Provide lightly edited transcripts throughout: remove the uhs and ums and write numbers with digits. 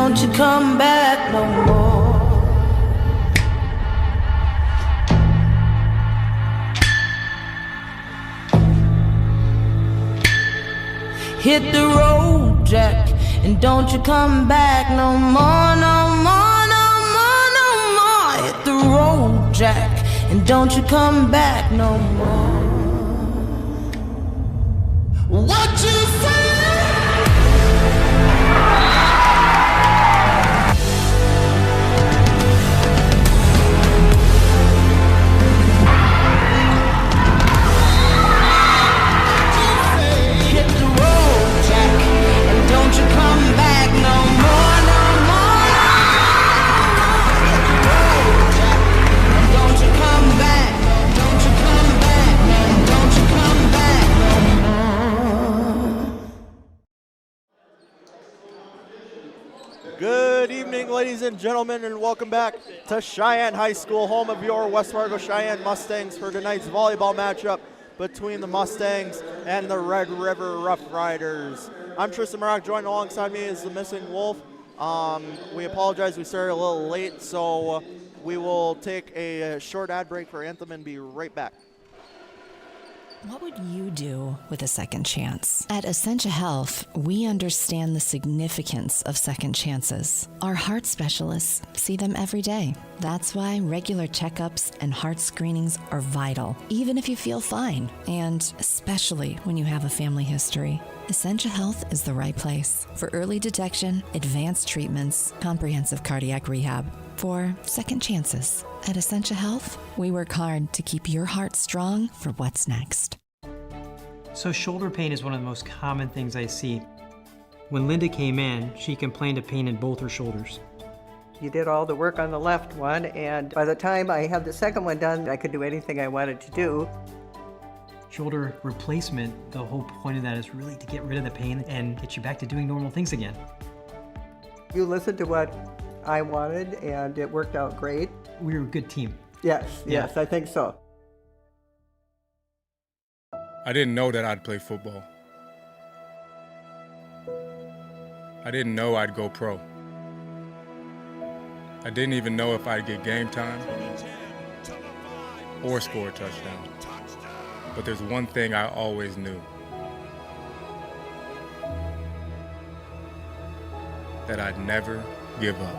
don't you come back no more. Hit the road, Jack, and don't you come back no more, no more, no more, no more. Hit the road, Jack, and don't you come back no more. What you say? Good evening, ladies and gentlemen, and welcome back to Cheyenne High School, home of your West Fargo Cheyenne Mustangs for tonight's volleyball matchup between the Mustangs and the Red River Rough Riders. I'm Tristan Maroc, joined alongside me is the Missing Wolf. We apologize, we started a little late, so we will take a short ad break for Anthem and be right back. What would you do with a second chance? At Essentia Health, we understand the significance of second chances. Our heart specialists see them every day. That's why regular checkups and heart screenings are vital, even if you feel fine, and especially when you have a family history. Essentia Health is the right place for early detection, advanced treatments, comprehensive cardiac rehab, for second chances. At Essentia Health, we work hard to keep your heart strong for what's next. So shoulder pain is one of the most common things I see. When Linda came in, she complained of pain in both her shoulders. You did all the work on the left one, and by the time I had the second one done, I could do anything I wanted to do. Shoulder replacement, the whole point of that is really to get rid of the pain and get you back to doing normal things again. You listened to what I wanted, and it worked out great. We were a good team. Yes, I think so. I didn't know that I'd play football. I didn't know I'd go pro. I didn't even know if I'd get game time or score a touchdown. But there's one thing I always knew. That I'd never give up.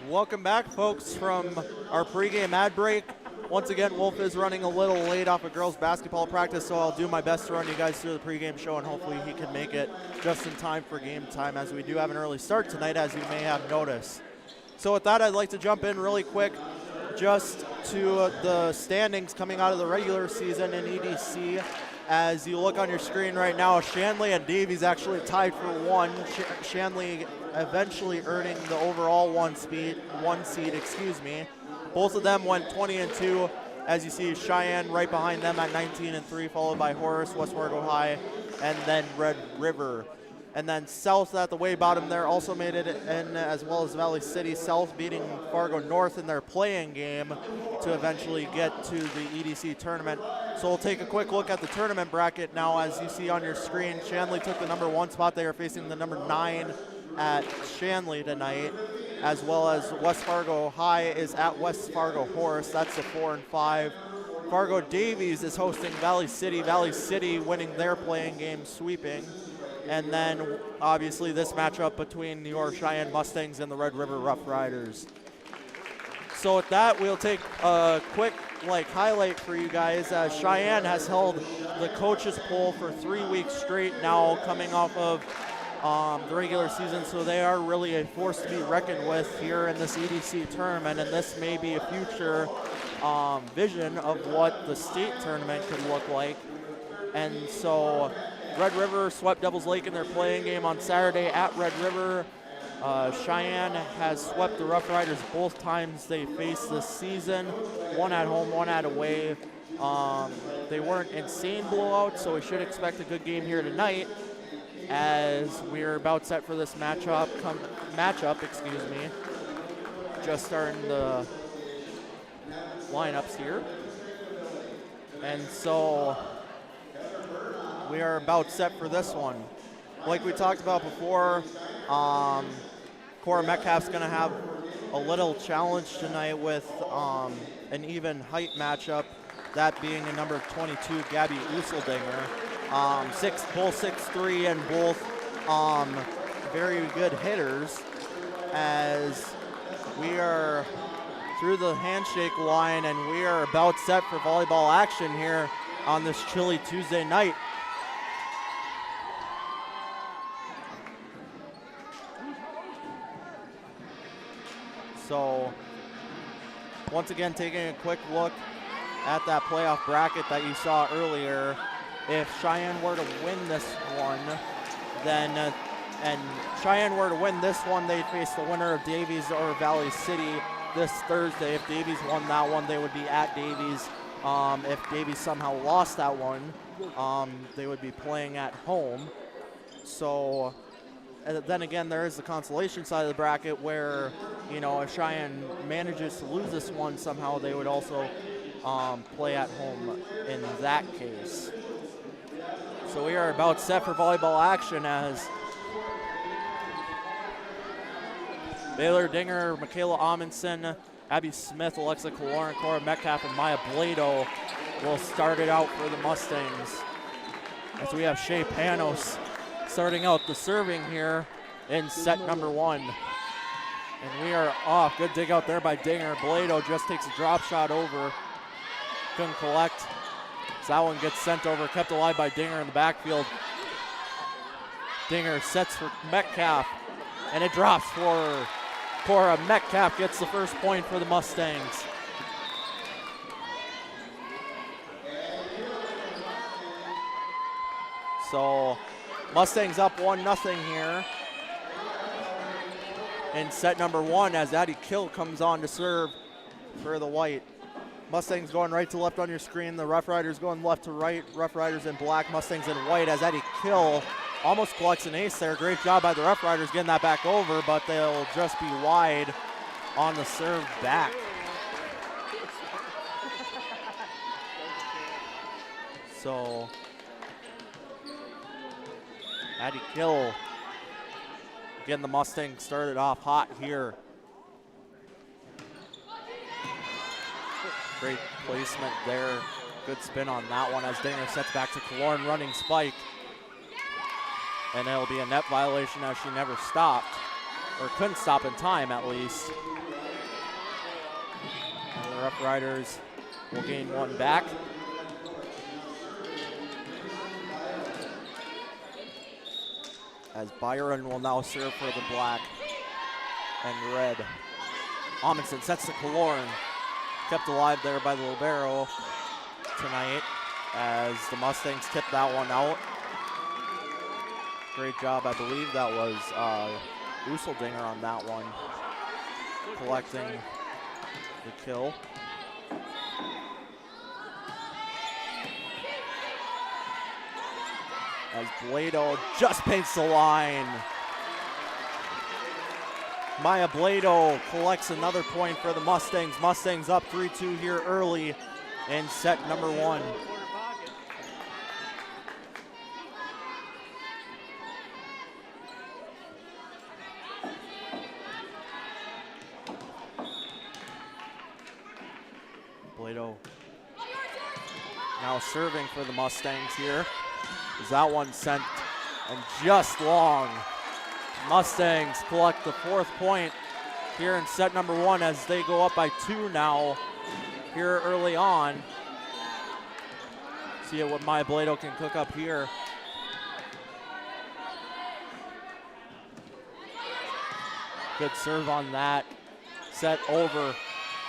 Welcome back, folks, from our pregame ad break. Once again, Wolf is running a little late off of girls basketball practice, so I'll do my best to run you guys through the pregame show, and hopefully he can make it just in time for game time, as we do have an early start tonight, as you may have noticed. So with that, I'd like to jump in really quick just to the standings coming out of the regular season in EDC. As you look on your screen right now, Shanley and Davies actually tied for one. Shanley eventually earning the overall one seed. Both of them went 20-2. As you see, Cheyenne right behind them at 19-3, followed by Horace, West Fargo High, and then Red River. And then South at the way bottom there also made it in, as well as Valley City. South beating Fargo North in their playing game to eventually get to the EDC tournament. So we'll take a quick look at the tournament bracket now. As you see on your screen, Shanley took the number 1 spot. They are facing the number 9 at Shanley tonight, as well as West Fargo High is at West Fargo Horace. That's a 4 and 5. Fargo Davies is hosting Valley City. Valley City winning their playing game, sweeping. And then obviously this matchup between your Cheyenne Mustangs and the Red River Rough Riders. So with that, we'll take a quick highlight for you guys. Cheyenne has held the coaches poll for 3 weeks straight now, coming off of the regular season, so they are really a force to be reckoned with here in this EDC tournament, and this may be a future vision of what the state tournament could look like. And so Red River swept Devils Lake in their playing game on Saturday at Red River. Cheyenne has swept the Rough Riders both times they faced this season, one at home, one at away. They weren't insane blowouts, so we should expect a good game here tonight, as we're about set for this matchup. Just starting the lineups here. And so we are about set for this one. Like we talked about before, Cora Metcalf's going to have a little challenge tonight with an even height matchup, that being a number 22, Gabby Useldinger. Both 6'3" and both very good hitters, as we are through the handshake line and we are about set for volleyball action here on this chilly Tuesday night. So once again, taking a quick look at that playoff bracket that you saw earlier, if Cheyenne were to win this one, then and Cheyenne were to win this one, they'd face the winner of Davies or Valley City this Thursday. If Davies won that one, they would be at Davies. If Davies somehow lost that one, they would be playing at home. So then again, there is the consolation side of the bracket where, you know, if Cheyenne manages to lose this one somehow, they would also play at home in that case. So we are about set for volleyball action as Baylor Dinger, Michaela Amundsen, Abby Smith, Alexa Kaloran, Cora Metcalf, and Maya Blado will start it out for the Mustangs. As we have Shea Panos starting out the serving here in set number one. And we are off. Good dig out there by Dinger. Blado just takes a drop shot over. Couldn't collect. So that one gets sent over, kept alive by Dinger in the backfield. Dinger sets for Metcalf, and it drops for Cora. Metcalf gets the first point for the Mustangs. So Mustangs up 1-0 here in set number one as Addie Kill comes on to serve for the White. Mustangs going right to left on your screen. The Rough Riders going left to right. Rough Riders in black, Mustangs in white as Addie Kill almost collects an ace there. Great job by the Rough Riders getting that back over, but they'll just be wide on the serve back. So Addie Kill getting the Mustangs started off hot here. Great placement there. Good spin on that one as Dinger sets back to Kaloran, running spike. And it'll be a net violation as she never stopped, or couldn't stop in time at least. And the Rough Riders will gain one back. As Byron will now serve for the black and red. Amundsen sets to Kaloran. Kept alive there by the libero tonight as the Mustangs tip that one out. Great job, I believe that was Useldinger on that one, collecting the kill. As Blado just paints the line. Maya Blado collects another point for the Mustangs. Mustangs up 3-2 here early in set number one. Blado now serving for the Mustangs here. Is that one sent and just long. Mustangs collect the fourth point here in set number one as they go up by 2 now here early on. See what Maya Blado can cook up here. Good serve on that. Set over,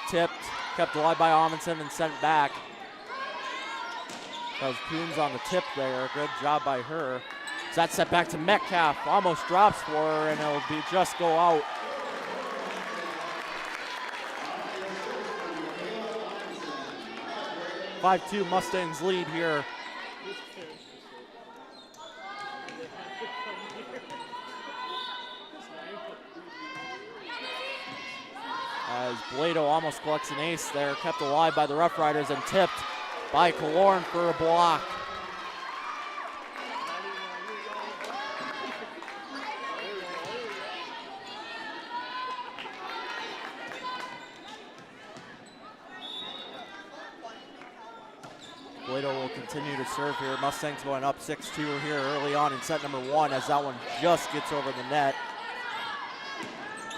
tipped, kept alive by Amundsen and sent back. That was Coons on the tip there. Good job by her. So that's set back to Metcalf. Almost drops for her, and it'll be just go out. (5-2) Mustangs lead here. As Blado almost collects an ace there, kept alive by the Rough Riders and tipped by Killorn for a block. Blado will continue to serve here. Mustangs going up 6-2 here early on in set number 1 as that one just gets over the net.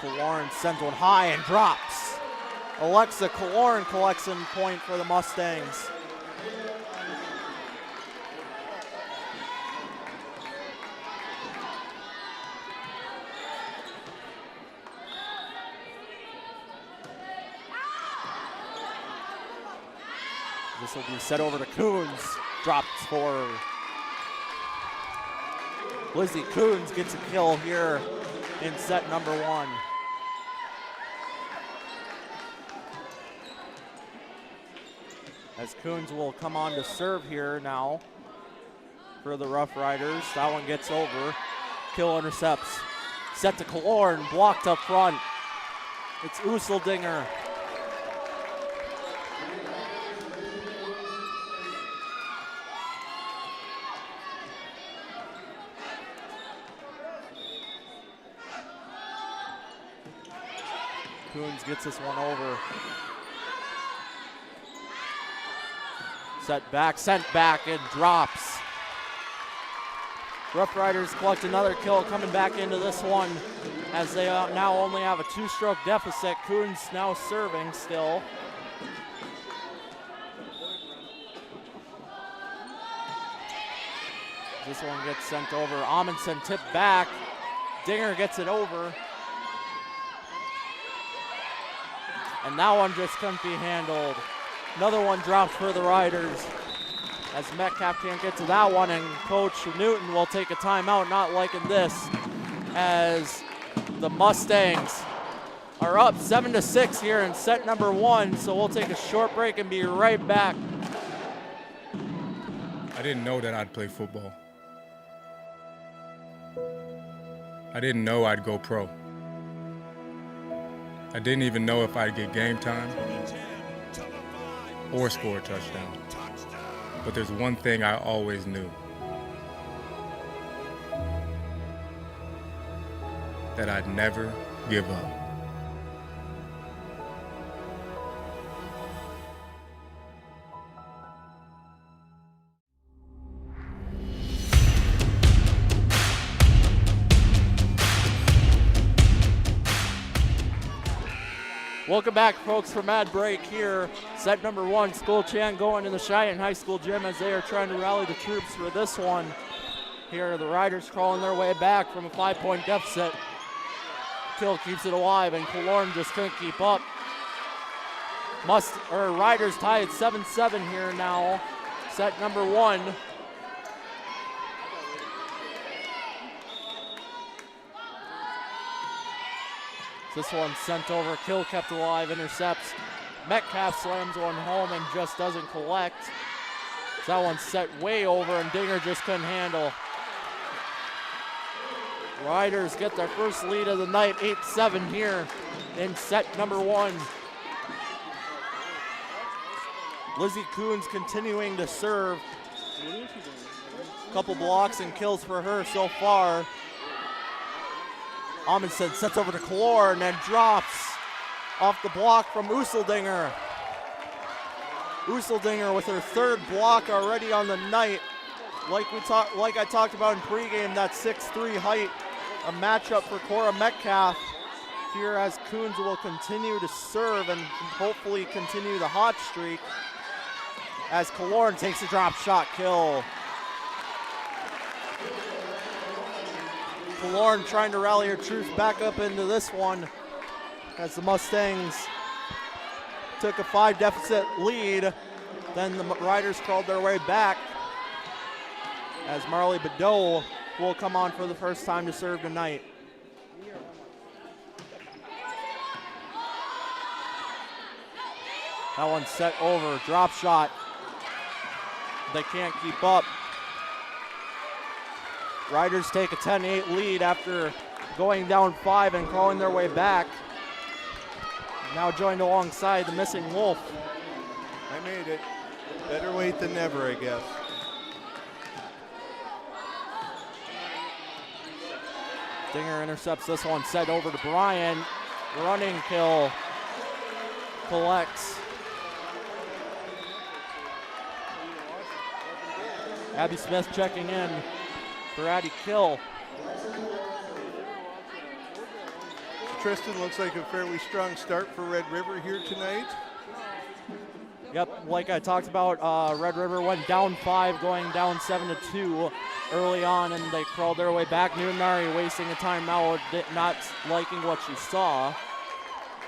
Killorn sent one high and drops. Alexa Killorn collects a point for the Mustangs. This will be set over to Coons. Drops for Lizzie Coons, gets a kill here in set number 1. As Coons will come on to serve here now for the Rough Riders. That one gets over. Kill intercepts. Set to Killorn, blocked up front. It's Useldinger. Coons gets this one over. Sent back, and drops. Rough Riders collect another kill coming back into this one as they now only have a 2-stroke deficit. Coons now serving still. This one gets sent over. Amundsen tipped back. Dinger gets it over. And that one just couldn't be handled. Another one drops for the Riders as Metcalf can't get to that one, and Coach Newton will take a timeout, not liking this, as the Mustangs are up 7-6 here in set number 1, so we'll take a short break and be right back. I didn't know that I'd play football. I didn't know I'd go pro. I didn't even know if I'd get game time or score a touchdown. But there's one thing I always knew. That I'd never give up. Welcome back, folks, from ad break here. Set number 1, School Chan going in the Cheyenne High School gym as they are trying to rally the troops for this one. Here, the Riders crawling their way back from a 5-point deficit. Kill keeps it alive, and Killorn just couldn't keep up. Riders tie at 7-7 here now. Set number 1. This one sent over, Kill kept alive, intercepts. Metcalf slams one home and just doesn't collect. So that one's set way over and Dinger just couldn't handle. Riders get their first lead of the night, 8-7 here in set number 1. Lizzie Coons continuing to serve. Couple blocks and kills for her so far. Amundsen sets over to Killorn and drops off the block from Useldinger. Useldinger with her 3rd block already on the night. Like I talked about in pregame, that 6'3" height, a matchup for Cora Metcalf here as Coons will continue to serve and hopefully continue the hot streak as Killorn takes a drop shot kill. Killorn trying to rally her troops back up into this one as the Mustangs took a 5 deficit lead. Then the Riders crawled their way back as Marley Bedeau will come on for the first time to serve tonight. That one's set over, drop shot. They can't keep up. Riders take a 10-8 lead after going down 5 and crawling their way back. now joined alongside the missing Wolf. I made it. Better late than never, I guess. Dinger intercepts this one, set over to Bryant. Running kill. Collects. Abby Smith checking in for Addie Kill. Tristan, looks like a fairly strong start for Red River here tonight. Yep, like I talked about, Red River went down 5, going down 7-2 early on, and they crawled their way back. Nunari wasting a timeout, not liking what she saw.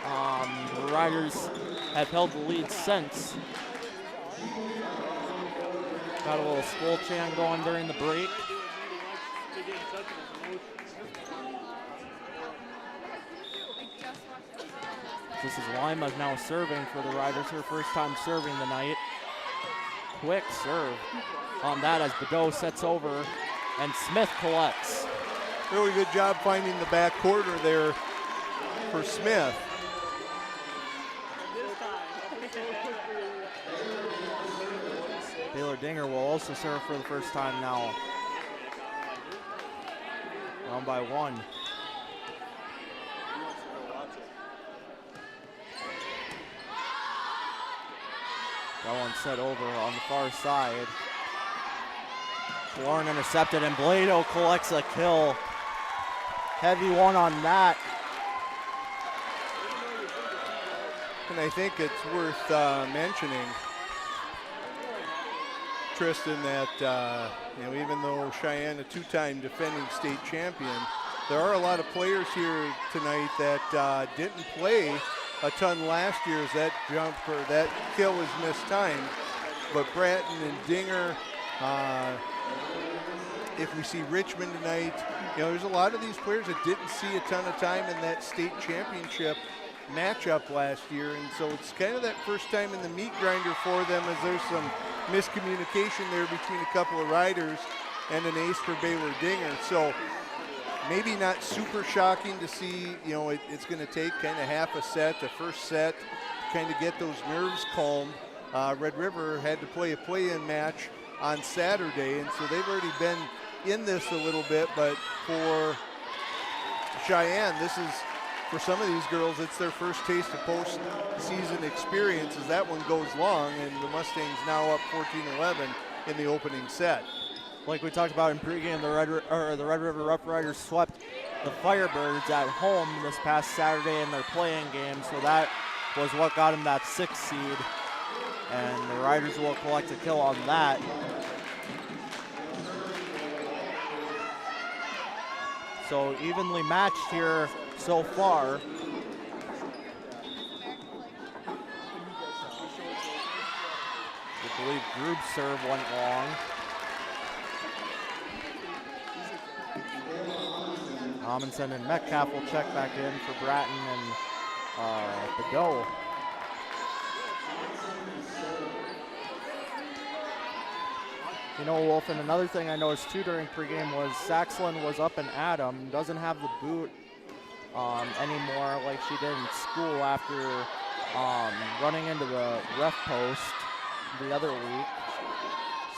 The Riders have held the lead since. Got a little skull chant going during the break. This is Lima now serving for the Riders, her first time serving the night. Quick serve on that as Badeau sets over, and Smith collects. Really good job finding the back quarter there for Smith. Taylor Dinger will also serve for the first time now. Down by 1. That one set over on the far side. Lauren intercepted, and Blado collects a kill. Heavy one on that. And I think it's worth mentioning, Tristan, that even though Cheyenne, a 2-time defending state champion, there are a lot of players here tonight that didn't play a ton last year as that jump or that kill was mistimed. But Bratton and Dinger, if we see Richmond tonight, there's a lot of these players that didn't see a ton of time in that state championship matchup last year, and so it's kind of that first time in the meat grinder for them, as there's some miscommunication there between a couple of riders and an ace for Baylor Dinger. So maybe not super shocking to see, it's going to take kind of half a set, the first set, to kind of get those nerves calmed. Red River had to play a play-in match on Saturday, and so they've already been in this a little bit, but for Cheyenne, this is, for some of these girls, it's their first taste of postseason experience as that one goes long, and the Mustangs now up 14-11 in the opening set. Like we talked about in pregame, the Red River Rough Riders swept the Firebirds at home this past Saturday in their playing game, so that was what got them that 6th seed, and the Riders will collect a kill on that. So evenly matched here so far. I believe Grube's serve went long. Amundsen and Metcalf will check back in for Bratton and Badeau. Wolf, and another thing I noticed too during pregame was Saxlin was up and at him, doesn't have the boot anymore like she did in school after running into the ref post the other week.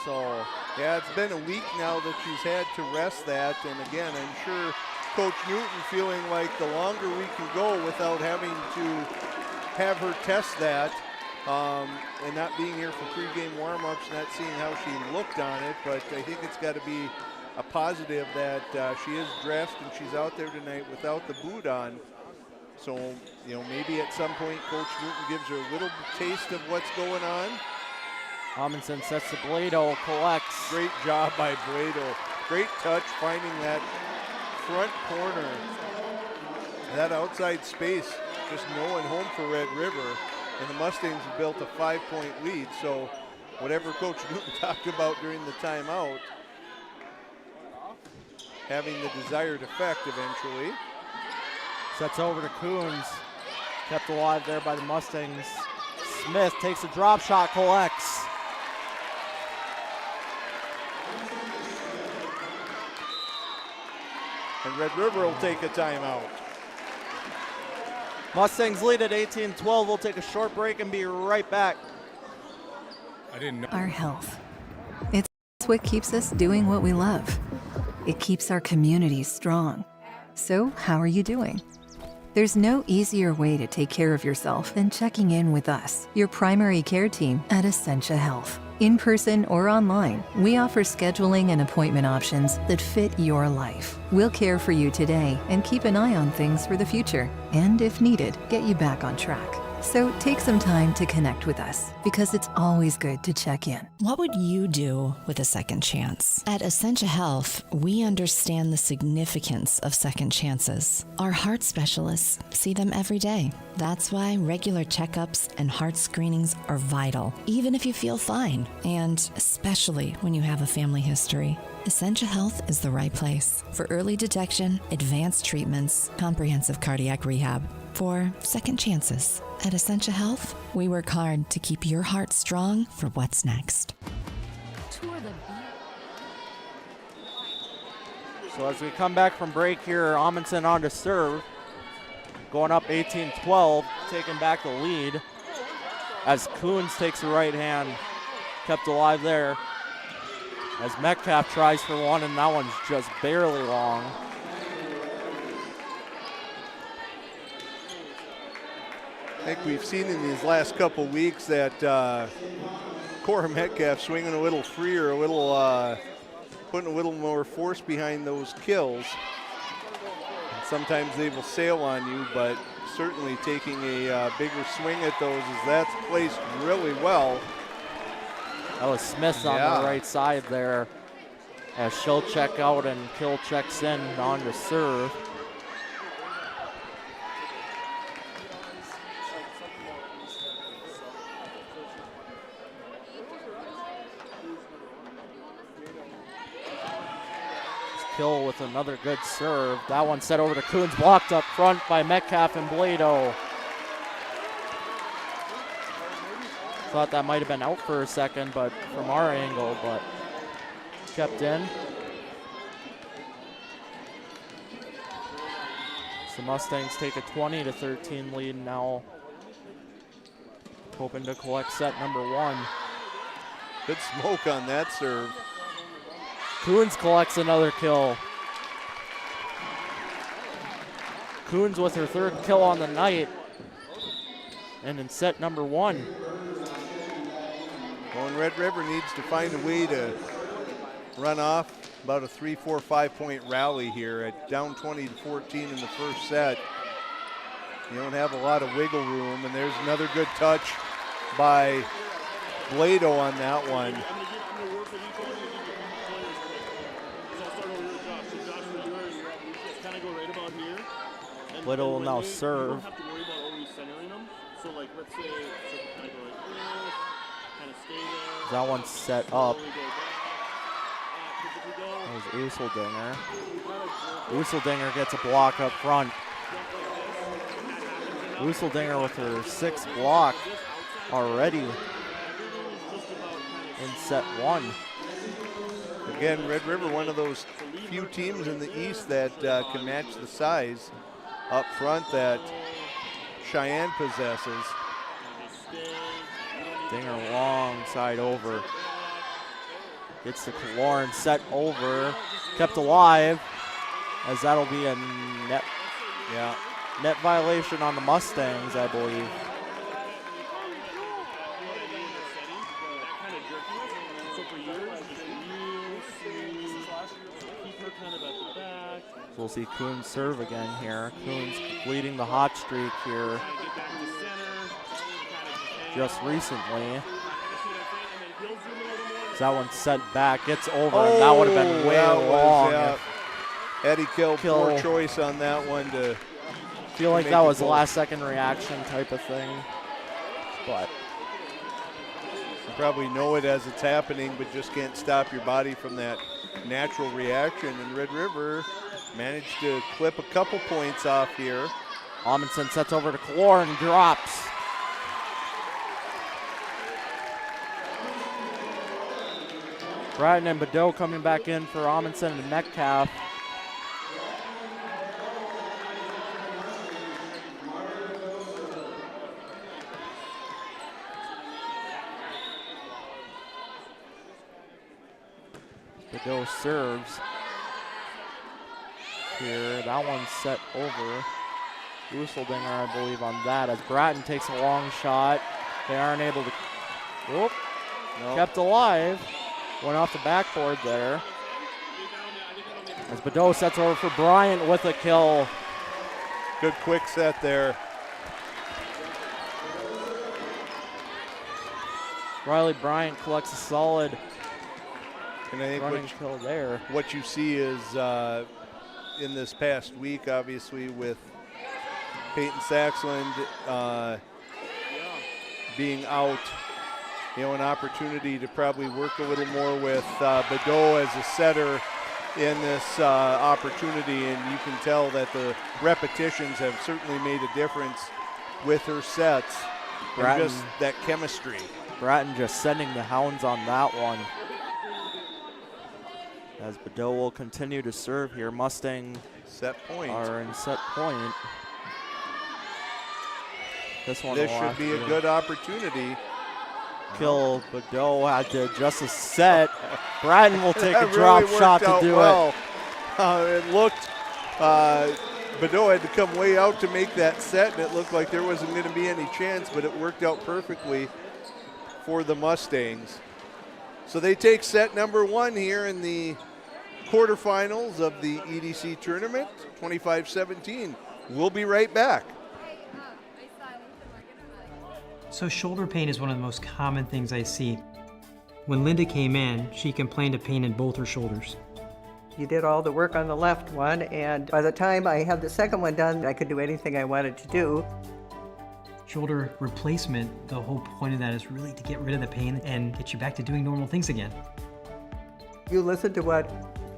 So yeah, it's been a week now that she's had to rest that, and again, I'm sure Coach Newton feeling like the longer we can go without having to have her test that, and not being here for pregame warm-ups, not seeing how she looked on it, but I think it's got to be a positive that she is dressed and she's out there tonight without the boot on. So, maybe at some point Coach Newton gives her a little taste of what's going on. Amundsen sets to Blado, collects. Great job by Blado. Great touch finding that front corner, that outside space, just no one home for Red River. And the Mustangs have built a 5-point lead, so whatever Coach Newton talked about during the timeout, having the desired effect eventually. Sets over to Coons, kept alive there by the Mustangs. Smith takes a drop shot, collects. And Red River will take a timeout. Mustangs lead at 18-12. We'll take a short break and be right back. I didn't know. Our health. It's what keeps us doing what we love. It keeps our communities strong. So, how are you doing? There's no easier way to take care of yourself than checking in with us, your primary care team at Essentia Health. In person or online, we offer scheduling and appointment options that fit your life. We'll care for you today and keep an eye on things for the future. And if needed, get you back on track. So take some time to connect with us, because it's always good to check in. What would you do with a second chance? At Essentia Health, we understand the significance of second chances. Our heart specialists see them every day. That's why regular checkups and heart screenings are vital, even if you feel fine, and especially when you have a family history. Essentia Health is the right place for early detection, advanced treatments, comprehensive cardiac rehab, for second chances. At Essentia Health, we work hard to keep your heart strong for what's next. So as we come back from break here, Amundsen on to serve. Going up 18-12, taking back the lead. As Coons takes the right hand, kept alive there. As Metcalf tries for one, and that one's just barely long. I think we've seen in these last couple weeks that Cora Metcalf swinging a little freer, putting a little more force behind those kills. And sometimes they will sail on you, but certainly taking a bigger swing at those as that's placed really well. That was Smith on the right side there. As she'll check out and Kill checks in on to serve. Kill with another good serve. That one set over to Coons, blocked up front by Metcalf and Blado. Thought that might have been out for a second, but from our angle, but kept in. So Mustangs take a 20-13 lead now. Hoping to collect set number one. Good smoke on that serve. Coons collects another kill. Coons with her third kill on the night. And in set number one. Well, and Red River needs to find a way to run off about a 3, 4, 5-point rally here at down 20-14 in the first set. You don't have a lot of wiggle room, and there's another good touch by Blado on that one. Blado will now serve. That one's set up. That was Useldinger. Useldinger gets a block up front. Useldinger with her sixth block already in set one. Again, Red River, one of those few teams in the East that can match the size up front that Cheyenne possesses. Dinger long side over. Gets to Kaloran, set over, kept alive, as that'll be a net, net violation on the Mustangs, I believe. So we'll see Coons serve again here. Coons leading the hot streak here just recently. That one set back, gets over, and that would have been way long. Eddie Kill, poor choice on that one to feel like that was a last second reaction type of thing. But you probably know it as it's happening, but just can't stop your body from that natural reaction. And Red River managed to clip a couple points off here. Amundsen sets over to Kaloran and drops. Bratton and Badeau coming back in for Amundsen and Metcalf. Bedeau serves here. That one's set over. Gooseldinger, I believe, on that as Bratton takes a long shot. They aren't able to. Whoop. Nope. Kept alive. Went off the backboard there. As Bedeau sets over for Bryant with a kill. Good quick set there. Riley Bryant collects a solid and I think running kill there. What you see is in this past week, obviously, with Peyton Saxland being out, an opportunity to probably work a little more with Bedeau as a setter in this opportunity, and you can tell that the repetitions have certainly made a difference with her sets and just that chemistry. Bratton just sending the hounds on that one. As Bedeau will continue to serve here. Mustang set point. Are in set point. This should be a good opportunity. Kill. Bedeau had to adjust the set. Bratton will take a drop shot to do it. It looked, Bedeau had to come way out to make that set, and it looked like there wasn't going to be any chance, but it worked out perfectly for the Mustangs. So they take set number 1 here in the quarterfinals of the EDC tournament, 25-17. We'll be right back. So shoulder pain is one of the most common things I see. When Linda came in, she complained of pain in both her shoulders. You did all the work on the left one, and by the time I had the second one done, I could do anything I wanted to do. Shoulder replacement, the whole point of that is really to get rid of the pain and get you back to doing normal things again. You listened to what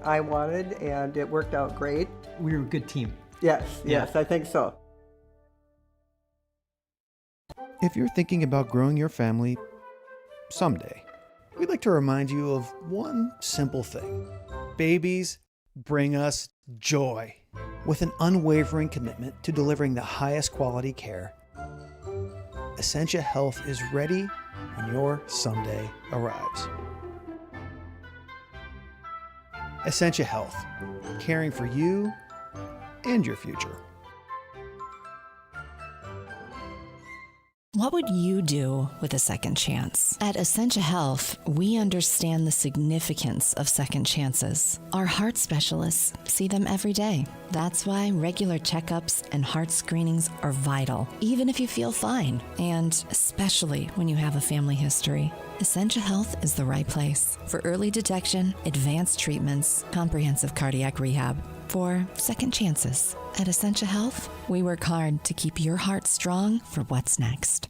I wanted, and it worked out great. We were a good team. Yes, I think so. If you're thinking about growing your family someday, we'd like to remind you of one simple thing. Babies bring us joy. With an unwavering commitment to delivering the highest quality care, Essentia Health is ready when your someday arrives. Essentia Health, caring for you and your future. What would you do with a second chance? At Essentia Health, we understand the significance of second chances. Our heart specialists see them every day. That's why regular checkups and heart screenings are vital, even if you feel fine, and especially when you have a family history. Essentia Health is the right place for early detection, advanced treatments, comprehensive cardiac rehab, for second chances. At Essentia Health, we work hard to keep your heart strong for what's next.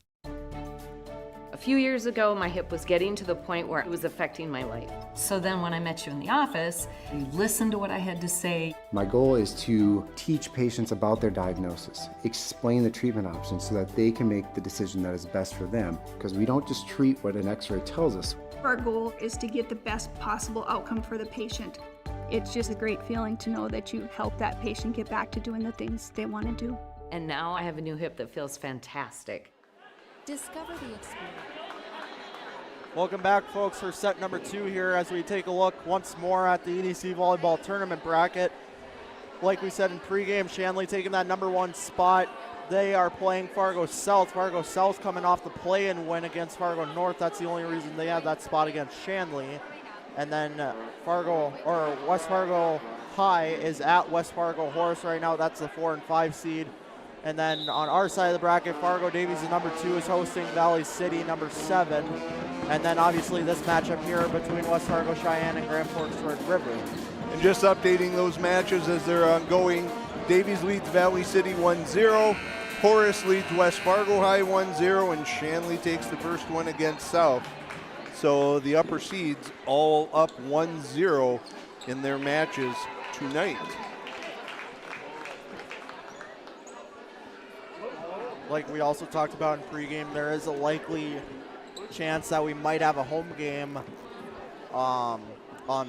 A few years ago, my hip was getting to the point where it was affecting my life. So then when I met you in the office, you listened to what I had to say. My goal is to teach patients about their diagnosis, explain the treatment options so that they can make the decision that is best for them. Because we don't just treat what an x-ray tells us. Our goal is to get the best possible outcome for the patient. It's just a great feeling to know that you help that patient get back to doing the things they want to do. And now I have a new hip that feels fantastic. Discover the experience. Welcome back, folks, for set number 2 here as we take a look once more at the EDC volleyball tournament bracket. Like we said in pregame, Shanley taking that number 1 spot. They are playing Fargo South. Fargo South coming off the play-in win against Fargo North. That's the only reason they have that spot against Shanley. And then West Fargo High is at West Fargo Horace right now. That's the 4 and 5 seed. And then on our side of the bracket, Fargo Davies, the number 2, is hosting Valley City, number 7. And then obviously this matchup here between West Fargo Cheyenne and Grand Forks Red River. And just updating those matches as they're ongoing. Davies leads Valley City 1-0. Horace leads West Fargo High 1-0. And Shanley takes the first one against South. So the upper seeds all up 1-0 in their matches tonight. Like we also talked about in pregame, there is a likely chance that we might have a home game on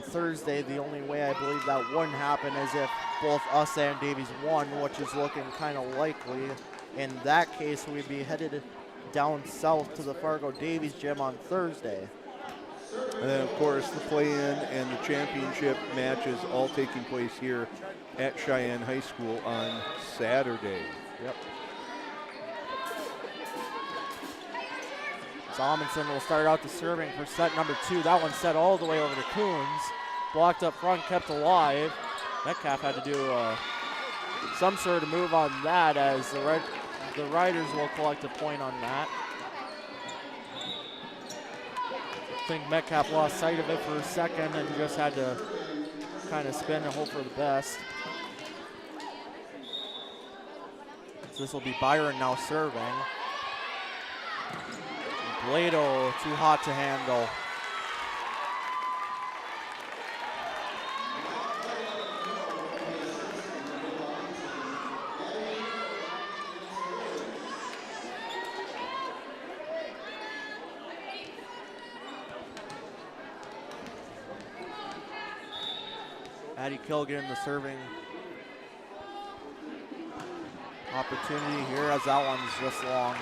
Thursday. The only way I believe that wouldn't happen is if both us and Davies won, which is looking kind of likely. In that case, we'd be headed down south to the Fargo Davies gym on Thursday. And then, of course, the play-in and the championship matches all taking place here at Cheyenne High School on Saturday. Yep. Amundsen will start out the serving for set number 2. That one set all the way over to Coons. Blocked up front, kept alive. Metcalf had to do some sort of move on that, as the Riders will collect a point on that. I think Metcalf lost sight of it for a second and just had to kind of spin and hope for the best. So this will be Byron now serving. Blado too hot to handle. Addie Kilgan the serving opportunity here, as that one's just long.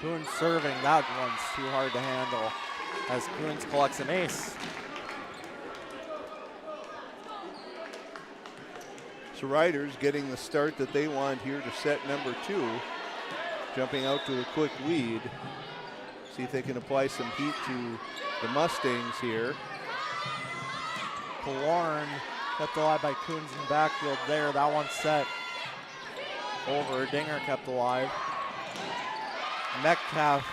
Coons serving, that one's too hard to handle, as Coons collects an ace. So Riders getting the start that they want here to set number 2, jumping out to a quick lead. See if they can apply some heat to the Mustangs here. Killorn kept alive by Coons in the backfield there. That one set over. Dinger kept alive. Metcalf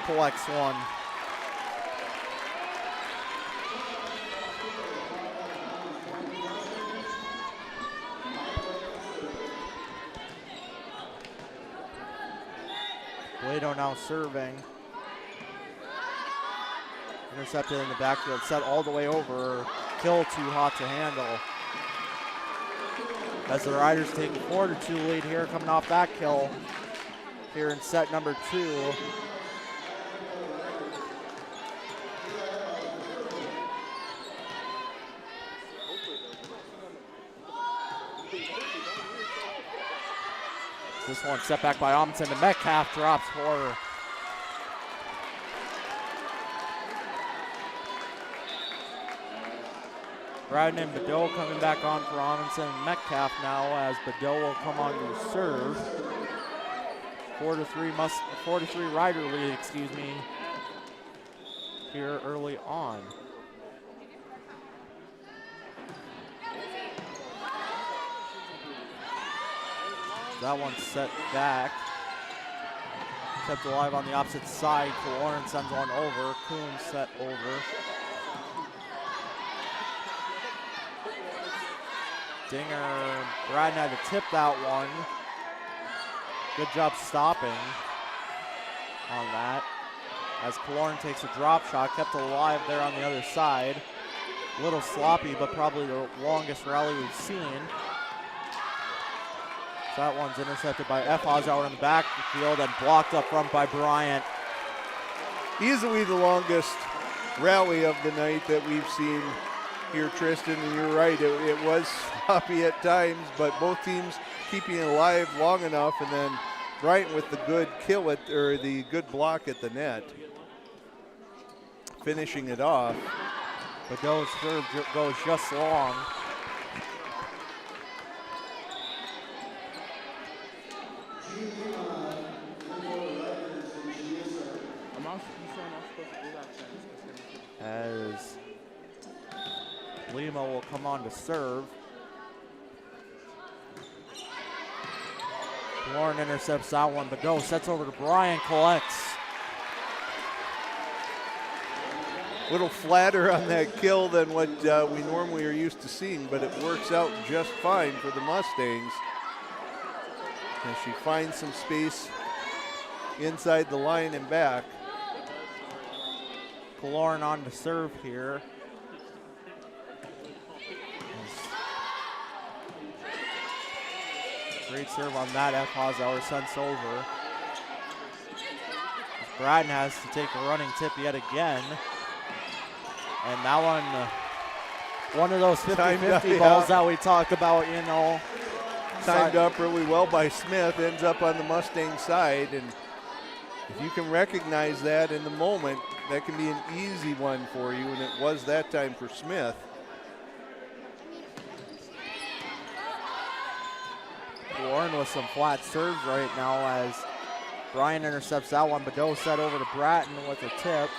collects one. Blado now serving. Intercepted in the backfield, set all the way over. Kill too hot to handle. As the Riders take a 4-2 lead here, coming off that kill here in set number 2. This one set back by Amundsen, and Metcalf drops for. Bradden and Badeau coming back on for Amundsen and Metcalf now, as Badeau will come on to serve. 4-3 Rider lead, here early on. That one's set back. Kept alive on the opposite side. Killorn sends one over. Coons set over. Dinger, Bradden had to tip that one. Good job stopping on that. As Killorn takes a drop shot, kept alive there on the other side. A little sloppy, but probably the longest rally we've seen. So that one's intercepted by Efhoz out in the backfield and blocked up front by Bryant. Easily the longest rally of the night that we've seen here, Tristan, and you're right, it was sloppy at times, but both teams keeping it alive long enough, and then Bryant with the good kill it, or the good block at the net, finishing it off. But Badeau's serve goes just long. As Lima will come on to serve. Lauren intercepts that one, but Badeau sets over to Bryant, collects. Little flatter on that kill than what we normally are used to seeing, but it works out just fine for the Mustangs. As she finds some space inside the line and back. Killorn on to serve here. Great serve on that. Efhoz sends over. Bradden has to take a running tip yet again. And that one of those 50-50 balls that we talk about, you know. Timed up really well by Smith, ends up on the Mustang side, and if you can recognize that in the moment, that can be an easy one for you, and it was that time for Smith. Warren with some flat serves right now as Bryan intercepts that one. Badeau set over to Bratton with a tip.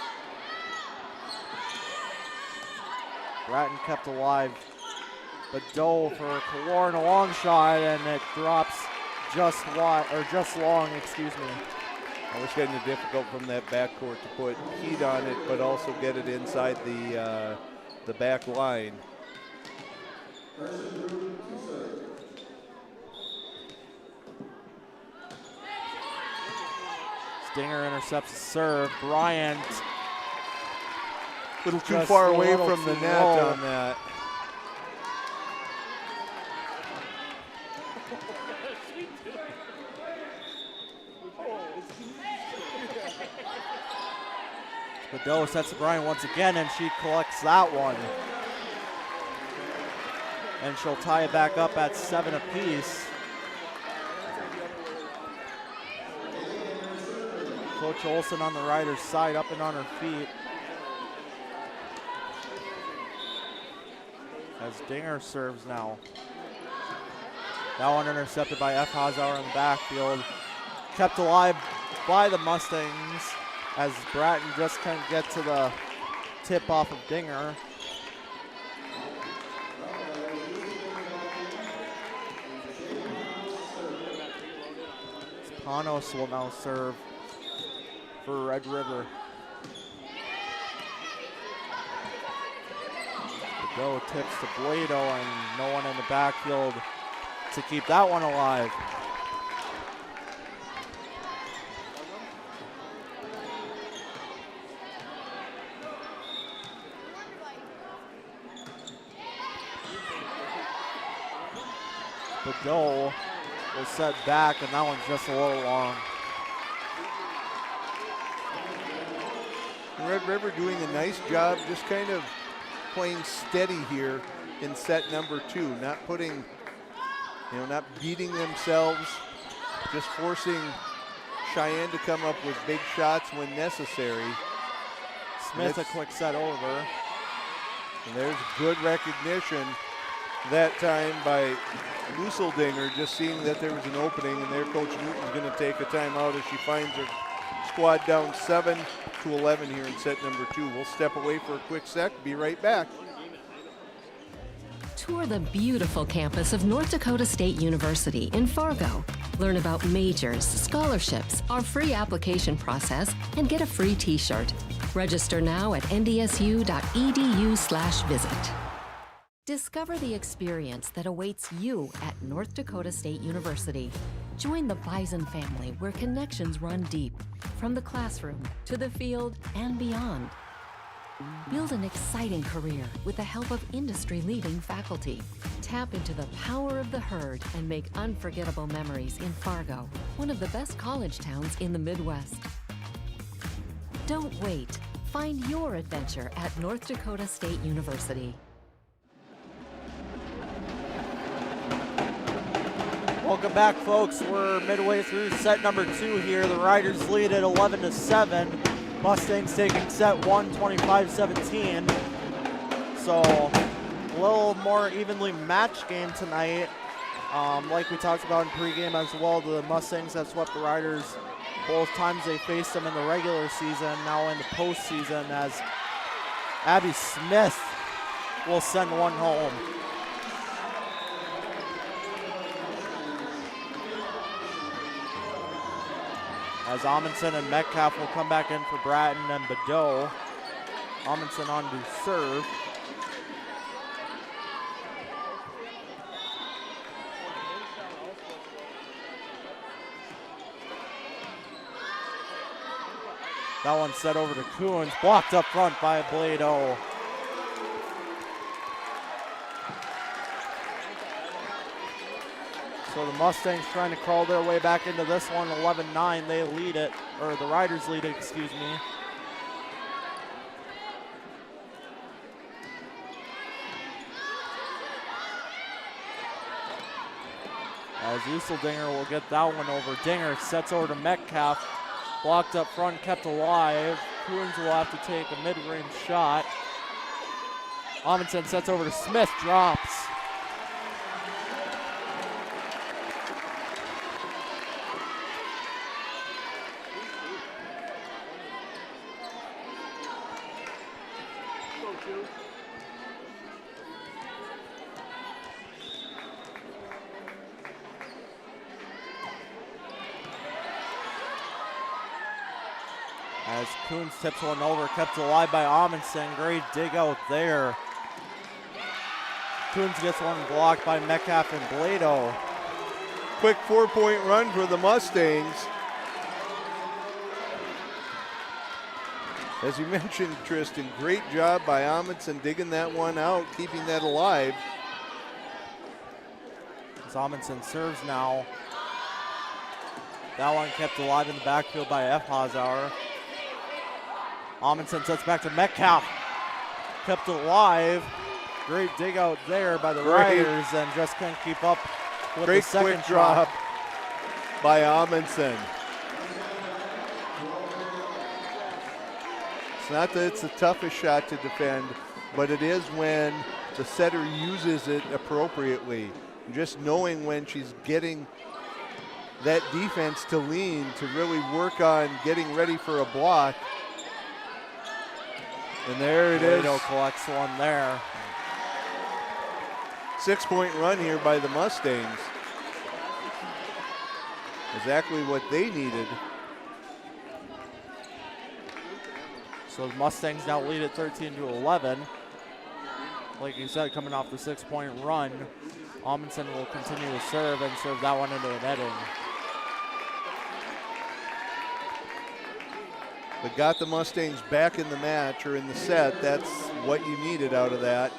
Bratton kept alive. Badeau for Warren, a long shot, and it drops just long, excuse me. Always getting it difficult from that backcourt to put heat on it, but also get it inside the back line. Stinger intercepts the serve. Bryant. A little too far away from the net on that. Badeau sets to Bryant once again, and she collects that one. And she'll tie it back up at 7 apiece. Coach Olson on the Riders' side, up and on her feet. As Dinger serves now. That one intercepted by F. Hazauer in the backfield. Kept alive by the Mustangs as Bratton just can't get to the tip off of Dinger. Panos will now serve for Red River. Badeau tips to Blado, and no one in the backfield to keep that one alive. Badeau will set back, and that one's just a little long. Red River doing a nice job just kind of playing steady here in set number 2, not putting, not beating themselves, just forcing Cheyenne to come up with big shots when necessary. Smith a quick set over. And there's good recognition that time by Musseldinger, just seeing that there was an opening, and there Coach Newton's going to take a timeout as she finds her squad down 7-11 here in set number 2. We'll step away for a quick sec, be right back. Tour the beautiful campus of North Dakota State University in Fargo. Learn about majors, scholarships, our free application process, and get a free t-shirt. Register now at ndsu.edu/visit. Discover the experience that awaits you at North Dakota State University. Join the Bison family where connections run deep, from the classroom to the field and beyond. Build an exciting career with the help of industry-leading faculty. Tap into the power of the herd and make unforgettable memories in Fargo, one of the best college towns in the Midwest. Don't wait. Find your adventure at North Dakota State University. Welcome back, folks. We're midway through set number 2 here. The Riders lead at 11-7. Mustangs taking set 1, 25-17. So a little more evenly matched game tonight. Like we talked about in pregame as well, the Mustangs have swept the Riders both times they faced them in the regular season, now in the postseason, as Abby Smith will send one home. As Amundsen and Metcalf will come back in for Bratton and Badeau. Amundsen on to serve. That one set over to Coons, blocked up front by Blado. So the Mustangs trying to crawl their way back into this one, 11-9. They lead it, or the Riders lead it, excuse me. as Useldinger will get that one over. Dinger sets over to Metcalf. Blocked up front, kept alive. Coons will have to take a mid-range shot. Amundsen sets over to Smith, drops. As Coons tips one over, kept alive by Amundsen. Great dig out there. Coons gets one blocked by Metcalf and Blado. Quick 4-point run for the Mustangs. As you mentioned, Tristan, great job by Amundsen digging that one out, keeping that alive. As Amundsen serves now. That one kept alive in the backfield by F. Hazauer. Amundsen sets back to Metcalf. Kept alive. Great dig out there by the Riders and just couldn't keep up with the second quick drop by Amundsen. It's not that it's the toughest shot to defend, but it is when the setter uses it appropriately. Just knowing when she's getting that defense to lean, to really work on getting ready for a block. And there it is. Blado collects one there. 6-point run here by the Mustangs. Exactly what they needed. So the Mustangs now lead at 13-11. Like you said, coming off the 6-point run, Amundsen will continue to serve and serve that one into the netting. But got the Mustangs back in the match or in the set. That's what you needed out of that.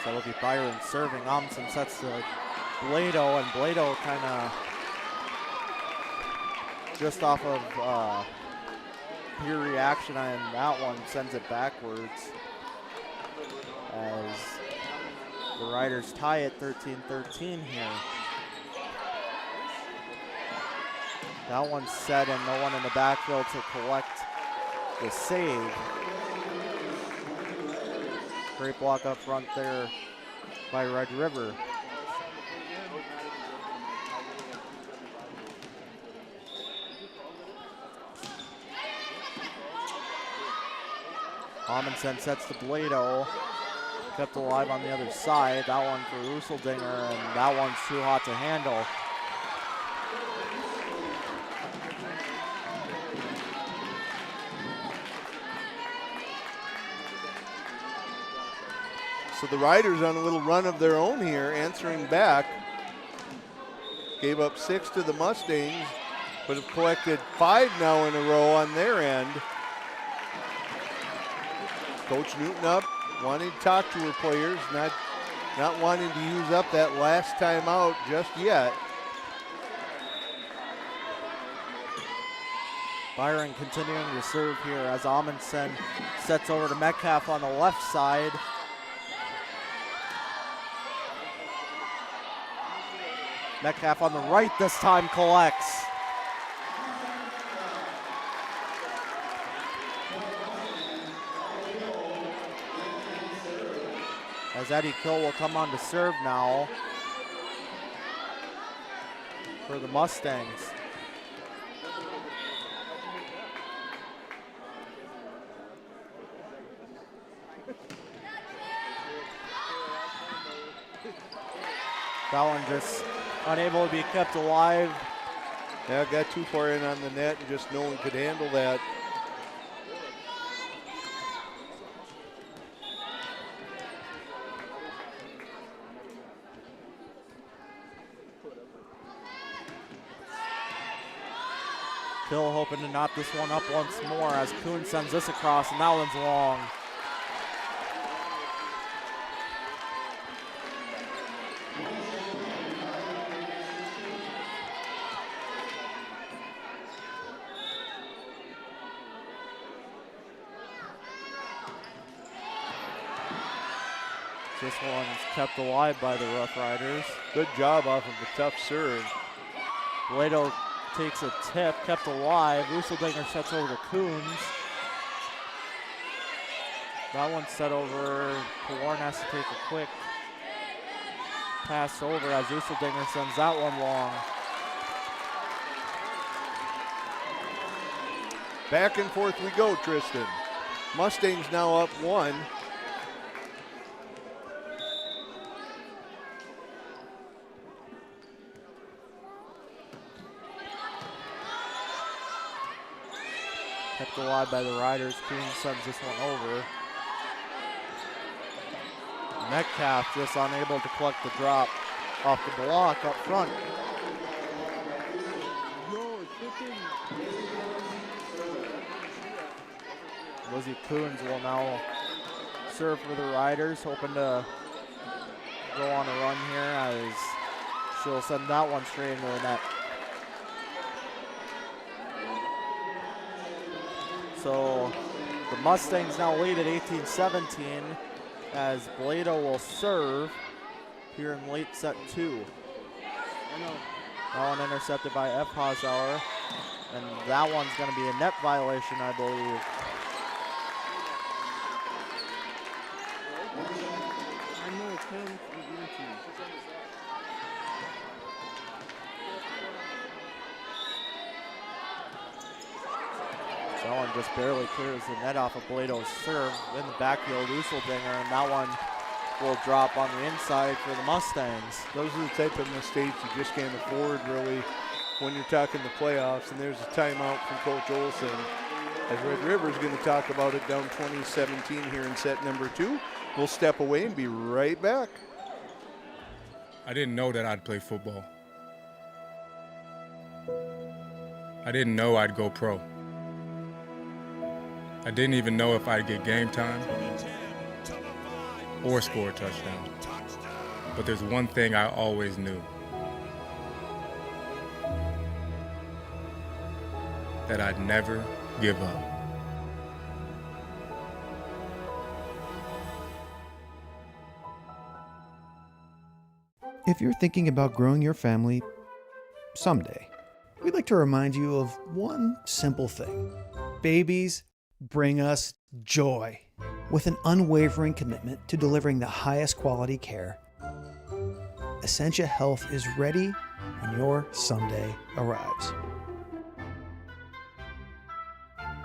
So it'll be Byron serving. Amundsen sets to Blado, and Blado kind of just off of pure reaction on that one sends it backwards as the Riders tie at 13-13 here. That one's set and no one in the backfield to collect the save. Great block up front there by Red River. Amundsen sets to Blado. Kept alive on the other side. That one for Useldinger, and that one's too hot to handle. So the Riders on a little run of their own here, answering back. Gave up 6 to the Mustangs, but have collected 5 now in a row on their end. Coach Newton up, wanting to talk to her players, not wanting to use up that last timeout just yet. Byron continuing to serve here as Amundsen sets over to Metcalf on the left side. Metcalf on the right this time collects. As Eddie Kill will come on to serve now for the Mustangs. That one just unable to be kept alive. Yeah, got too far in on the net and just no one could handle that. Hill hoping to knot this one up once more as Kuhn sends this across, and that one's long. This one's kept alive by the Rough Riders. Good job off of a tough serve. Blado takes a tip, kept alive. Useldinger sets over to Coons. That one's set over. Killorn has to take a quick pass over as Useldinger sends that one long. Back and forth we go, Tristan. Mustangs now up 1. Kept alive by the Riders. Coons sends this one over. Metcalf just unable to collect the drop off the block up front. Lizzie Coons will now serve for the Riders, hoping to go on a run here as she'll send that one straight into the net. So the Mustangs now lead at 18-17 as Blado will serve here in late set 2. That one intercepted by F. Hosauer, and that one's going to be a net violation, I believe. That one just barely clears the net off of Blado's serve in the backfield, Useldinger, and that one will drop on the inside for the Mustangs. Those are the type of mistakes you just can't afford, really, when you're talking the playoffs. And there's a timeout from Coach Olson, as Red River's going to talk about it down 20-17 here in set number 2. We'll step away and be right back. I didn't know that I'd play football. I didn't know I'd go pro. I didn't even know if I'd get game time or score a touchdown. But there's one thing I always knew. That I'd never give up. If you're thinking about growing your family someday, we'd like to remind you of one simple thing. Babies bring us joy. With an unwavering commitment to delivering the highest quality care, Essentia Health is ready when your someday arrives.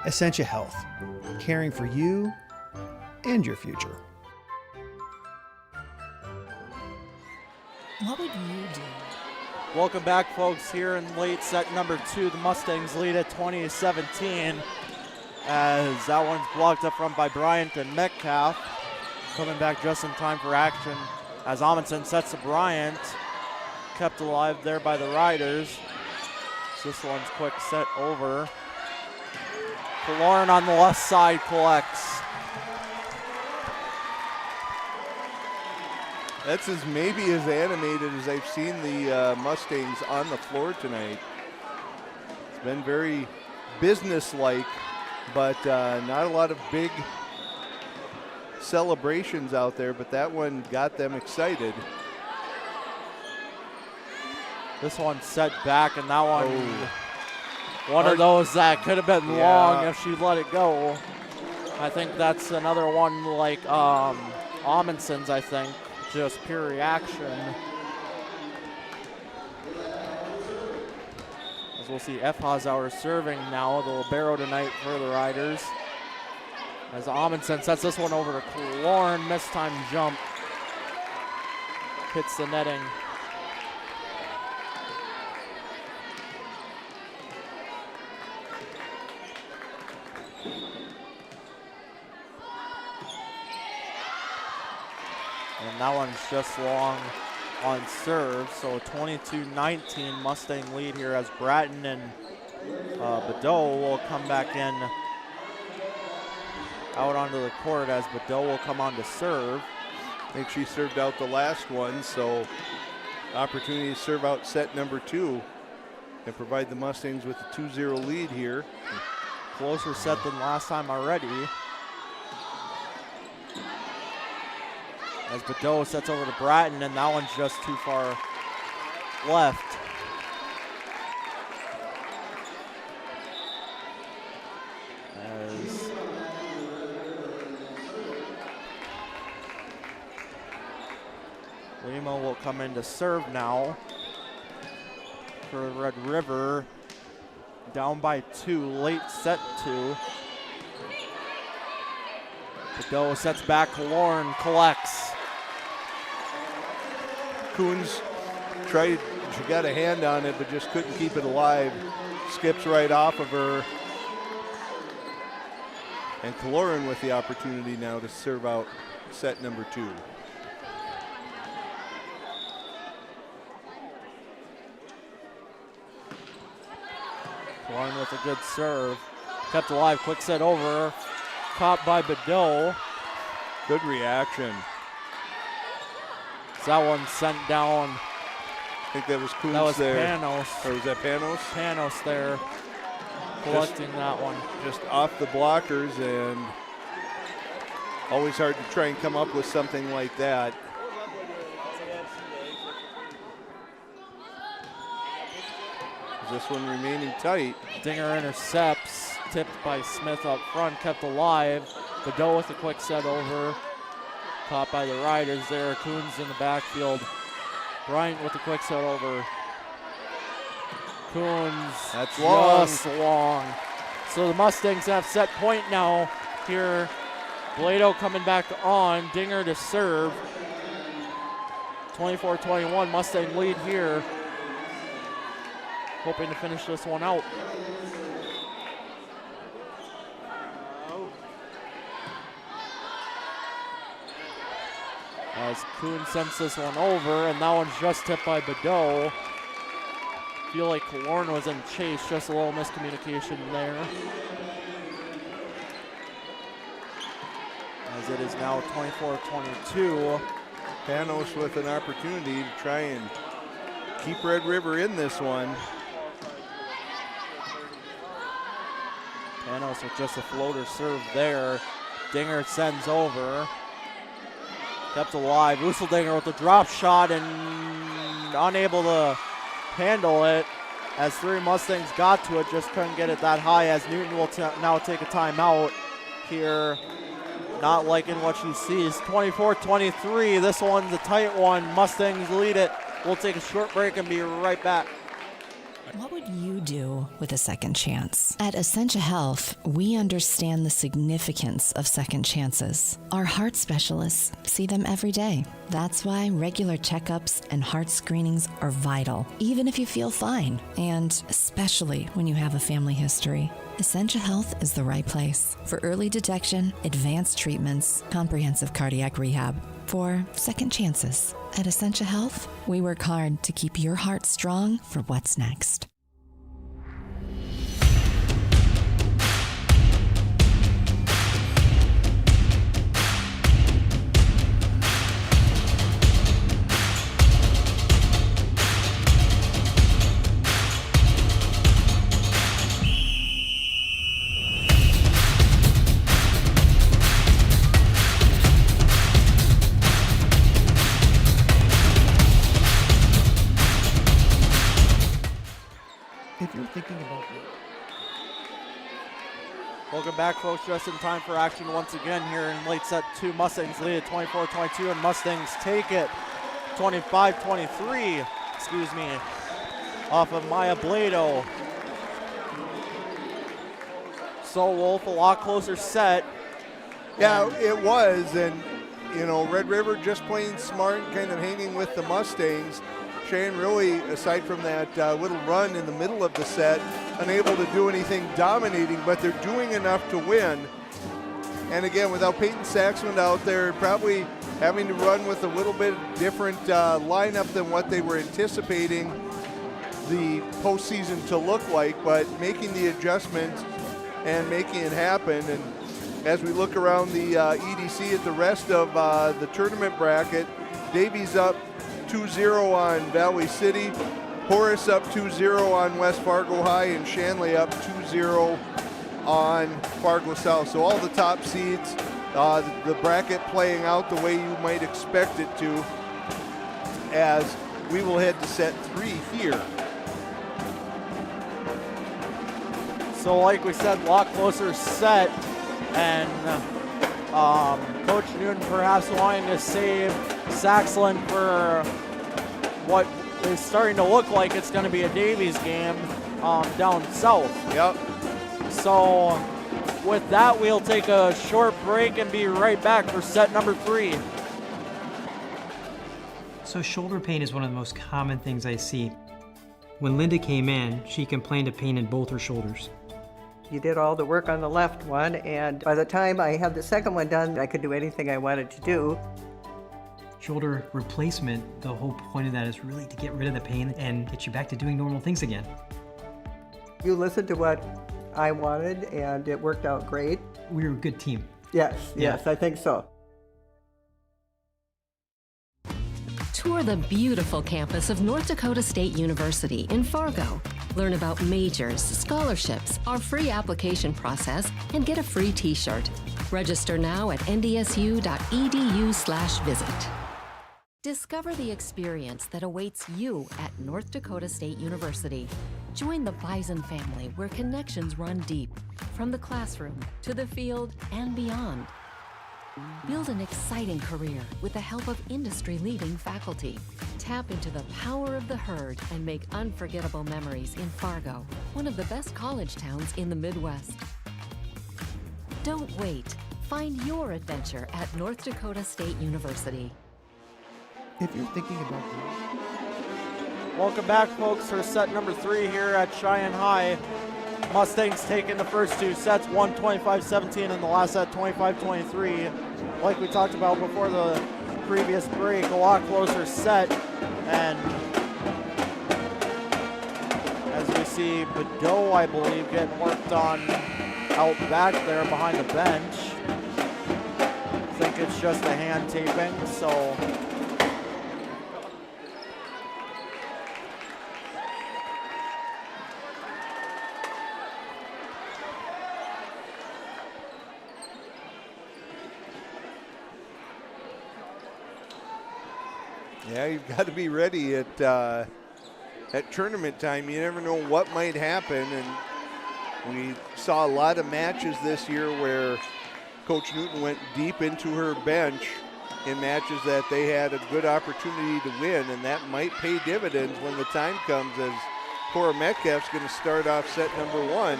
Essentia Health, caring for you and your future. What would you do? Welcome back, folks, here in late set number 2. The Mustangs lead at 20-17 as that one's blocked up front by Bryant and Metcalf. Coming back just in time for action as Amundsen sets to Bryant. Kept alive there by the Riders. This one's quick set over. Lauren on the left side collects. That's maybe as animated as I've seen the Mustangs on the floor tonight. It's been very businesslike, but not a lot of big celebrations out there, but that one got them excited. This one set back, and that one, one of those that could have been long if she let it go. I think that's another one like Amundsen's, I think. Just pure reaction. As we'll see F. Hosauer serving now, the libero tonight for the Riders. As Amundsen sets this one over to Killorn, missed time jump. Hits the netting. And that one's just long on serve. So 22-19 Mustang lead here as Bratton and Badeau will come back in out onto the court as Badeau will come on to serve. I think she served out the last one, so opportunity to serve out set number 2 and provide the Mustangs with a 2-0 lead here. Closer set than last time already. As Badeau sets over to Bratton, and that one's just too far left. As Lima will come in to serve now for Red River. Down by 2, late set 2. Badeau sets back, Lauren collects. Coons tried, she got a hand on it, but just couldn't keep it alive. Skips right off of her. And Kaloran with the opportunity now to serve out set number 2. Kaloran with a good serve. Kept alive, quick set over. Caught by Badeau. Good reaction. That one sent down. I think that was Coons that was there. Panos. Or was that Panos? Panos there, collecting that one. Just off the blockers, and always hard to try and come up with something like that. Is this one remaining tight? Dinger intercepts, tipped by Smith up front, kept alive. Badeau with a quick set over. Caught by the Riders there. Coons in the backfield. Bryant with a quick set over. Coons. That's long. Just long. So the Mustangs have set point now here. Blado coming back on. Dinger to serve. 24-21. Mustang lead here. Hoping to finish this one out. As Kuhn sends this one over, and that one's just tipped by Badeau. Feel like Kaloran was in chase, just a little miscommunication there. As it is now 24-22. Panos with an opportunity to try and keep Red River in this one. Panos with just a floater serve there. Dinger sends over. Kept alive. Usseldinger with the drop shot and unable to handle it as 3 Mustangs got to it, just couldn't get it that high, as Newton will now take a timeout here. Not liking what she sees. 24-23. This one's a tight one. Mustangs lead it. We'll take a short break and be right back. What would you do with a second chance? At Essentia Health, we understand the significance of second chances. Our heart specialists see them every day. That's why regular checkups and heart screenings are vital, even if you feel fine, and especially when you have a family history. Essentia Health is the right place for early detection, advanced treatments, comprehensive cardiac rehab, for second chances. At Essentia Health, we work hard to keep your heart strong for what's next. If you're thinking about Welcome back, folks. Just in time for action once again here in late set 2. Mustangs lead at 24-22, and Mustangs take it 25-23. Excuse me. Off of Maya Blado. So Wolf, a lot closer set. Yeah, it was, and you know, Red River just playing smart and kind of hanging with the Mustangs. Cheyenne really, aside from that little run in the middle of the set, unable to do anything dominating, but they're doing enough to win. And again, without Peyton Saxman out there, probably having to run with a little bit different lineup than what they were anticipating the postseason to look like, but making the adjustments and making it happen. And as we look around the EDC at the rest of the tournament bracket, Davies up 2-0 on Valley City, Horace up 2-0 on West Fargo High, and Shanley up 2-0 on Fargo South. So all the top seeds the bracket playing out the way you might expect it to, as we will head to set 3 here. So like we said, a lot closer set, and Coach Newton perhaps wanting to save Saxland for what is starting to look like it's going to be a Davies game down south. Yep. So with that, we'll take a short break and be right back for set number 3. So shoulder pain is one of the most common things I see. When Linda came in, she complained of pain in both her shoulders. You did all the work on the left one, and by the time I had the second one done, I could do anything I wanted to do. Shoulder replacement, the whole point of that is really to get rid of the pain and get you back to doing normal things again. You listened to what I wanted, and it worked out great. We were a good team. Yes, Yeah. yes, I think so. Tour the beautiful campus of North Dakota State University in Fargo. Learn about majors, scholarships, our free application process, and get a free t-shirt. Register now at ndsu.edu/visit. Discover the experience that awaits you at North Dakota State University. Join the Bison family where connections run deep, from the classroom to the field and beyond. Build an exciting career with the help of industry-leading faculty. Tap into the power of the herd and make unforgettable memories in Fargo, one of the best college towns in the Midwest. Don't wait. Find your adventure at North Dakota State University. If you're thinking about Welcome back, folks, for set number 3 here at Cheyenne High. Mustangs taking the first 2 sets, one 25-17 and the last set 25-23. Like we talked about before the previous break, a lot closer set. And as we see Badeau, I believe, getting worked on out back there behind the bench. I think it's just a hand taping, so. Yeah, you've got to be ready at tournament time. You never know what might happen, and we saw a lot of matches this year where Coach Newton went deep into her bench in matches that they had a good opportunity to win, and that might pay dividends when the time comes, as Cora Metcalf's going to start off set number 1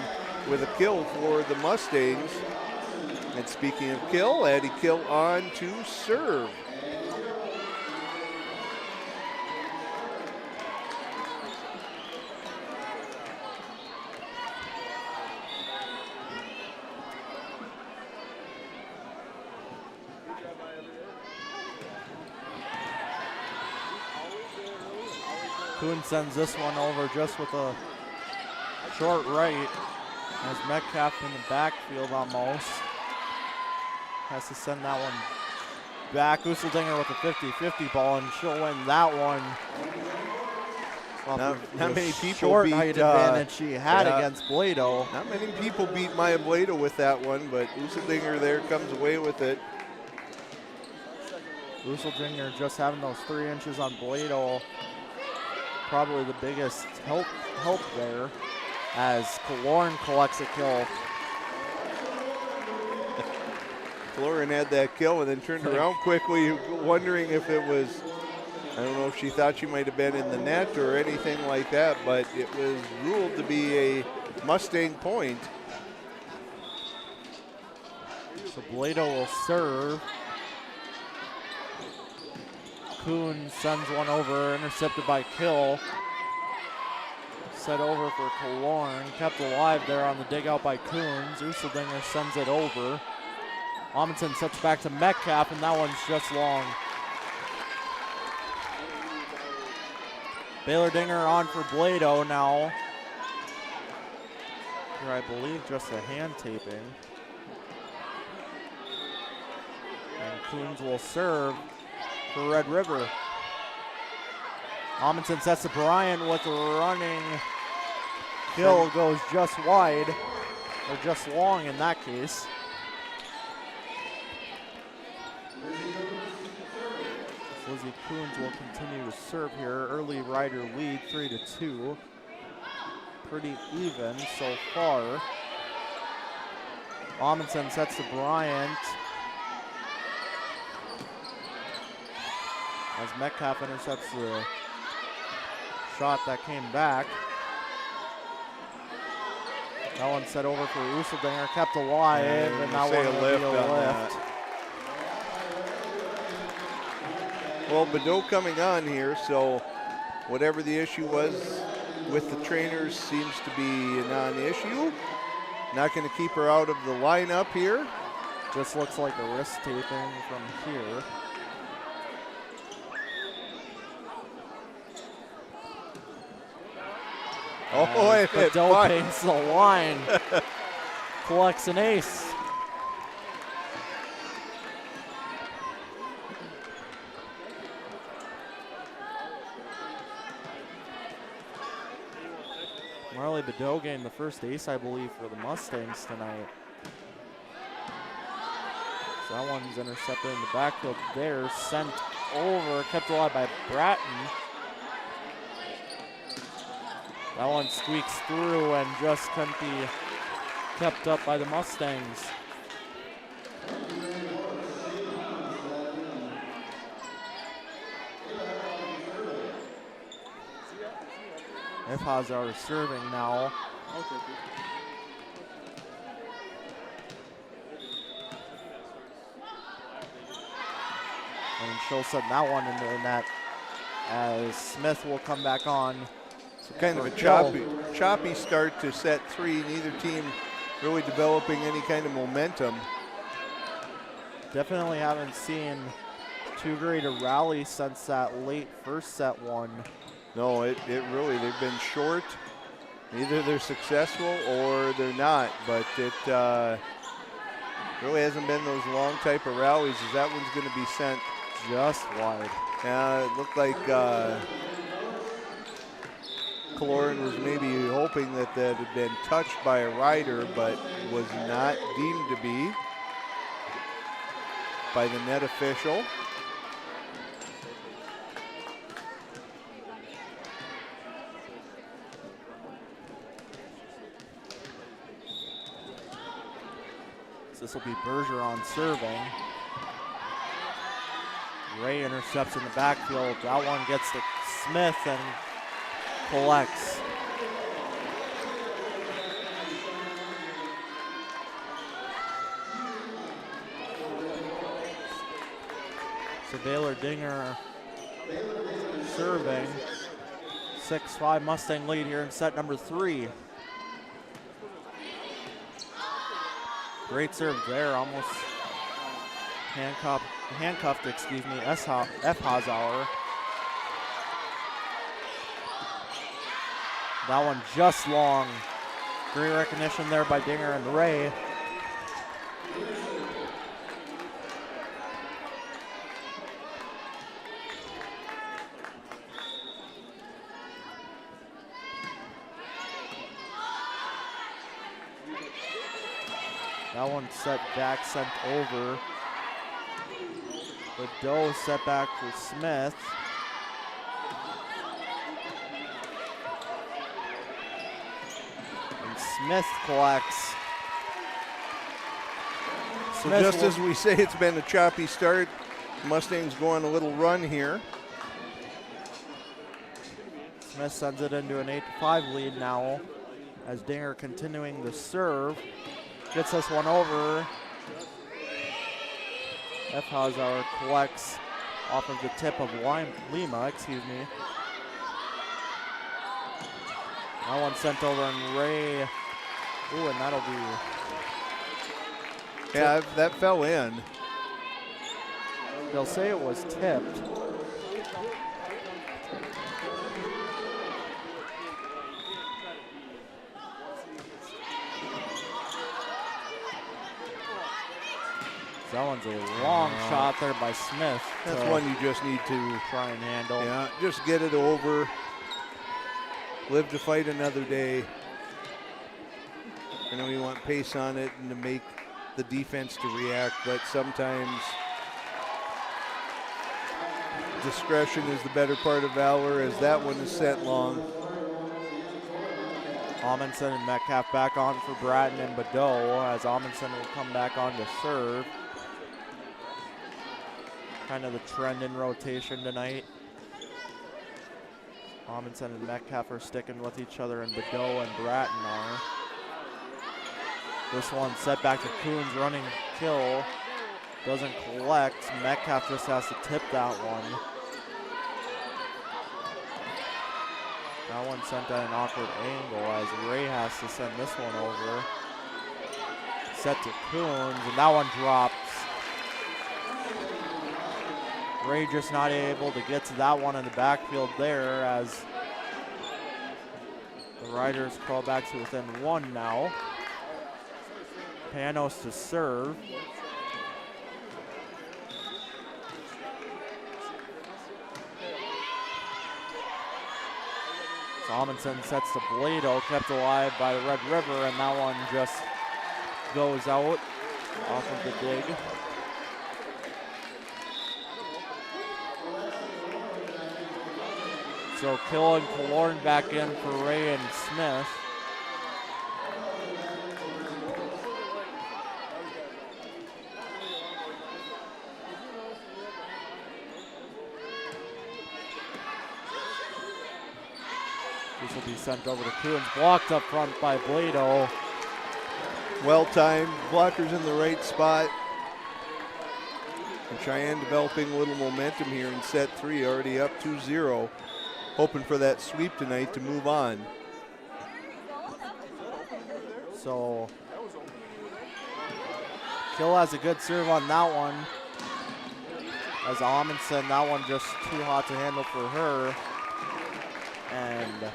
with a kill for the Mustangs. And speaking of kill, Addie Kill on to serve. Kuhn sends this one over just with a short right, as Metcalf in the backfield almost. Has to send that one back. Useldinger with a 50-50 ball, and she'll win that one. Not many people short beat height advantage she had against Blado. Not many people beat Maya Blado with that one, but Useldinger there comes away with it. Useldinger just having those 3 inches on Blado. Probably the biggest help there, as Kaloran collects a kill. Kaloran had that kill and then turned around quickly, wondering if it was, I don't know if she thought she might have been in the net or anything like that, but it was ruled to be a Mustang point. So Blado will serve. Kuhn sends one over, intercepted by Kill. Set over for Kaloran, kept alive there on the dig out by Kuhns. Useldinger sends it over. Amundsen sets back to Metcalf, and that one's just long. Baylor Dinger on for Blado now. Here, I believe just a hand taping. And Kuhns will serve for Red River. Amundsen sets to Bryant with a running kill, goes just wide, or just long in that case. Lizzie Coons will continue to serve here. Early rider lead, 3-2. Pretty even so far. Amundsen sets to Bryant. As Metcalf intercepts the shot that came back. That one set over for Useldinger, kept alive, and that one will be a lift. Well, Badeau coming on here, so whatever the issue was with the trainers seems to be a non-issue. Not going to keep her out of the lineup here. Just looks like a wrist taping from here. Oh, it Badeau paints the line. Collects an ace. Marley Badeau gained the first ace, I believe, for the Mustangs tonight. So that one's intercepted in the backfield there, sent over, kept alive by Bratton. That one squeaks through and just couldn't be kept up by the Mustangs. Ifhazar is serving now. And she'll set that one into the net as Smith will come back on. So kind of a choppy start to set three. Neither team really developing any kind of momentum. Definitely haven't seen too great a rally since that late first set one. No, it really, they've been short. Either they're successful or they're not, but it really hasn't been those long type of rallies as that one's going to be sent just wide. Yeah, it looked like Kaloran was maybe hoping that that had been touched by a rider, but was not deemed to be by the net official. So this will be Bergeron serving. Ray intercepts in the backfield. That one gets to Smith and collects. So Baylor Dinger serving. 6-5 Mustang lead here in set number 3. Great serve there, almost handcuffed, excuse me, Ifhazar. That one just long. Great recognition there by Dinger and Ray. That one set back, sent over. Badeau set back for Smith. And Smith collects. So just as we say it's been a choppy start, Mustangs go on a little run here. Smith sends it into an 8-5 lead now as Dinger continuing to serve. Gets this one over. Ifhazar collects off of the tip of Lima, excuse me. That one sent over and Ray. Ooh, and that'll be. Yeah, that fell in. They'll say it was tipped. That one's a long shot there by Smith. That's one you just need to try and handle. Yeah, just get it over. Live to fight another day. I know you want pace on it and to make the defense to react, but sometimes discretion is the better part of valor, as that one is set long. Amundsen and Metcalf back on for Bratton and Badeau, as Amundsen will come back on to serve. Kind of the trend in rotation tonight. Amundsen and Metcalf are sticking with each other, and Badeau and Bratton are. This one set back to Coons, running kill. Doesn't collect. Metcalf just has to tip that one. That one sent at an awkward angle as Ray has to send this one over. Set to Coons, and that one drops. Ray just not able to get to that one in the backfield there, as the Riders crawl back to within one now. Panos to serve. Amundsen sets to Blado, kept alive by the Red River, and that one just goes out off of the dig. So Kill and Killorn back in for Ray and Smith. This will be sent over to Coons, blocked up front by Blado. Well timed, blockers in the right spot. And Cheyenne developing a little momentum here in set 3, already up 2-0. Hoping for that sweep tonight to move on. So Kill has a good serve on that one. As Amundsen, that one just too hot to handle for her. And the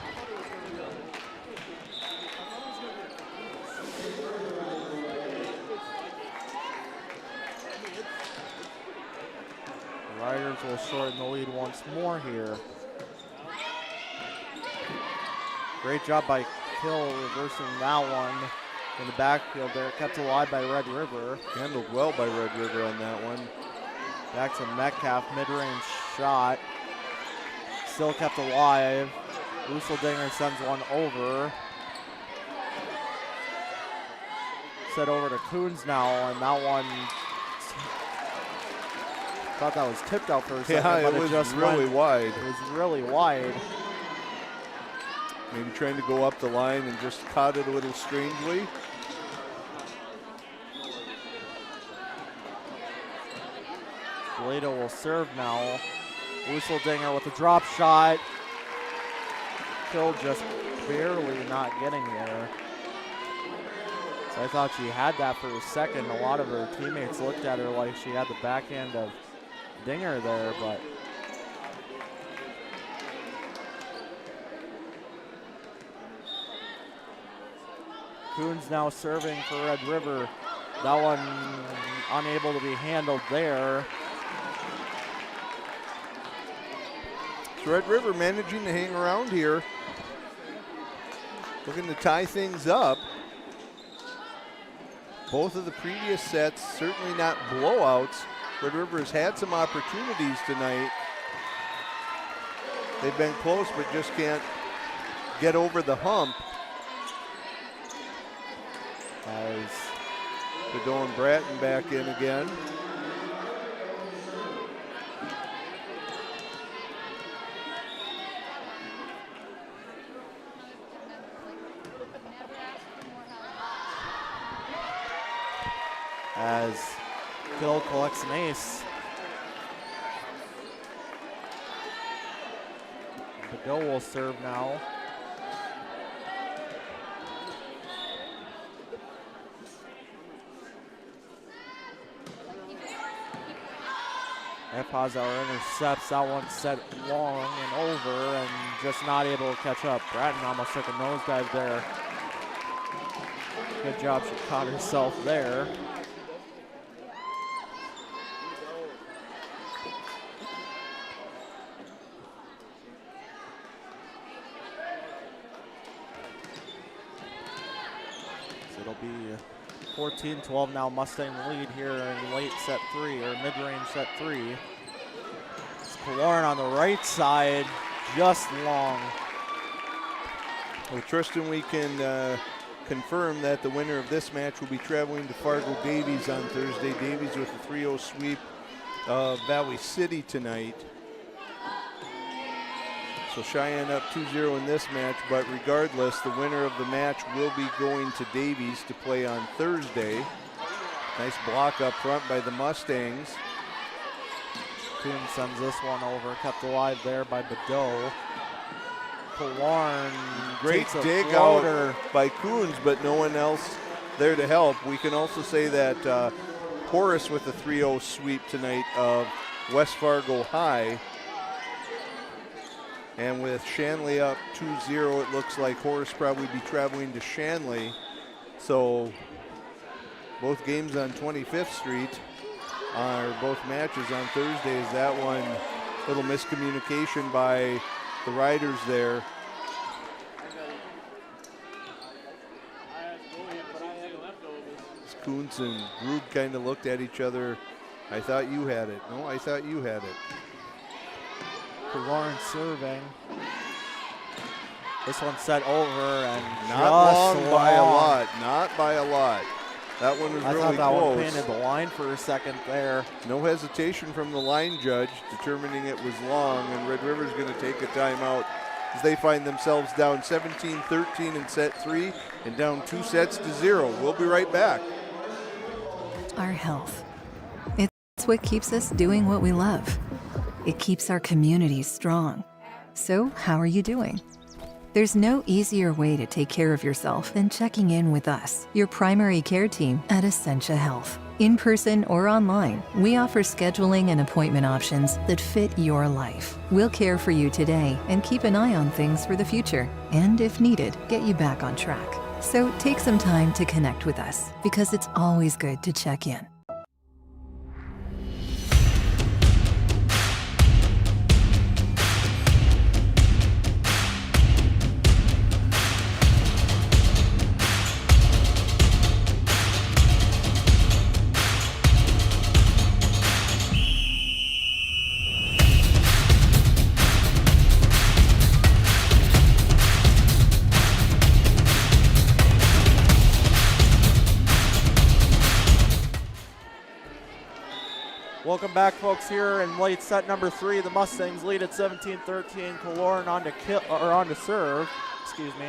Riders will shorten the lead once more here. Great job by Kill reversing that one in the backfield there. Kept alive by Red River. Handled well by Red River on that one. Back to Metcalf, mid-range shot. Still kept alive. Useldinger sends one over. Set over to Coons now, and that one, thought that was tipped out for a second, yeah, but it was just really wide. It was really wide. Maybe trying to go up the line and just caught it a little strangely. Blado will serve now. Useldinger with a drop shot. Kill just barely not getting there. So I thought she had that for a second. A lot of her teammates looked at her like she had the backhand of Dinger there, but Coons now serving for Red River. That one unable to be handled there. So Red River managing to hang around here. Looking to tie things up. Both of the previous sets, certainly not blowouts. Red River has had some opportunities tonight. They've been close, but just can't get over the hump. As Badeau and Bratton back in again. As Kill collects an ace. Badeau will serve now. Epazar intercepts, that one set long and over and just not able to catch up. Bratton almost took a nosedive there. Good job, she caught herself there. So it'll be 14-12 now, Mustang lead here in late set 3, or mid-range set 3. Lauren on the right side, just long. Well, Tristan, we can confirm that the winner of this match will be traveling to Fargo Davies on Thursday. Davies with a 3-0 sweep of Valley City tonight. So Cheyenne up 2-0 in this match, but regardless, the winner of the match will be going to Davies to play on Thursday. Nice block up front by the Mustangs. Kuhn sends this one over, kept alive there by Badeau. Killorn Great takes a dig floater. out by Coons, but no one else there to help. We can also say that Horace with a 3-0 sweep tonight of West Fargo High. And with Shanley up 2-0, it looks like Horace probably be traveling to Shanley. So both games on 25th Street are both matches on Thursdays. That one, little miscommunication by the riders there. Kuntz and Grube kind of looked at each other. I thought you had it. No, I thought you had it. Lauren serving. This one set over and not long by a lot. Not by a lot. That one was I really thought that close. one painted the line for a second there. No hesitation from the line judge, determining it was long, and Red River's going to take a timeout as they find themselves down 17-13 in set 3 and down 2-0. We'll be right back. Our health. It's what keeps us doing what we love. It keeps our communities strong. So, how are you doing? There's no easier way to take care of yourself than checking in with us, your primary care team at Essentia Health. In person or online, we offer scheduling and appointment options that fit your life. We'll care for you today and keep an eye on things for the future, and if needed, get you back on track. So take some time to connect with us, because it's always good to check in. Welcome back, folks, here in late set number 3. The Mustangs lead at 17-13. Killorn on to serve. Excuse me.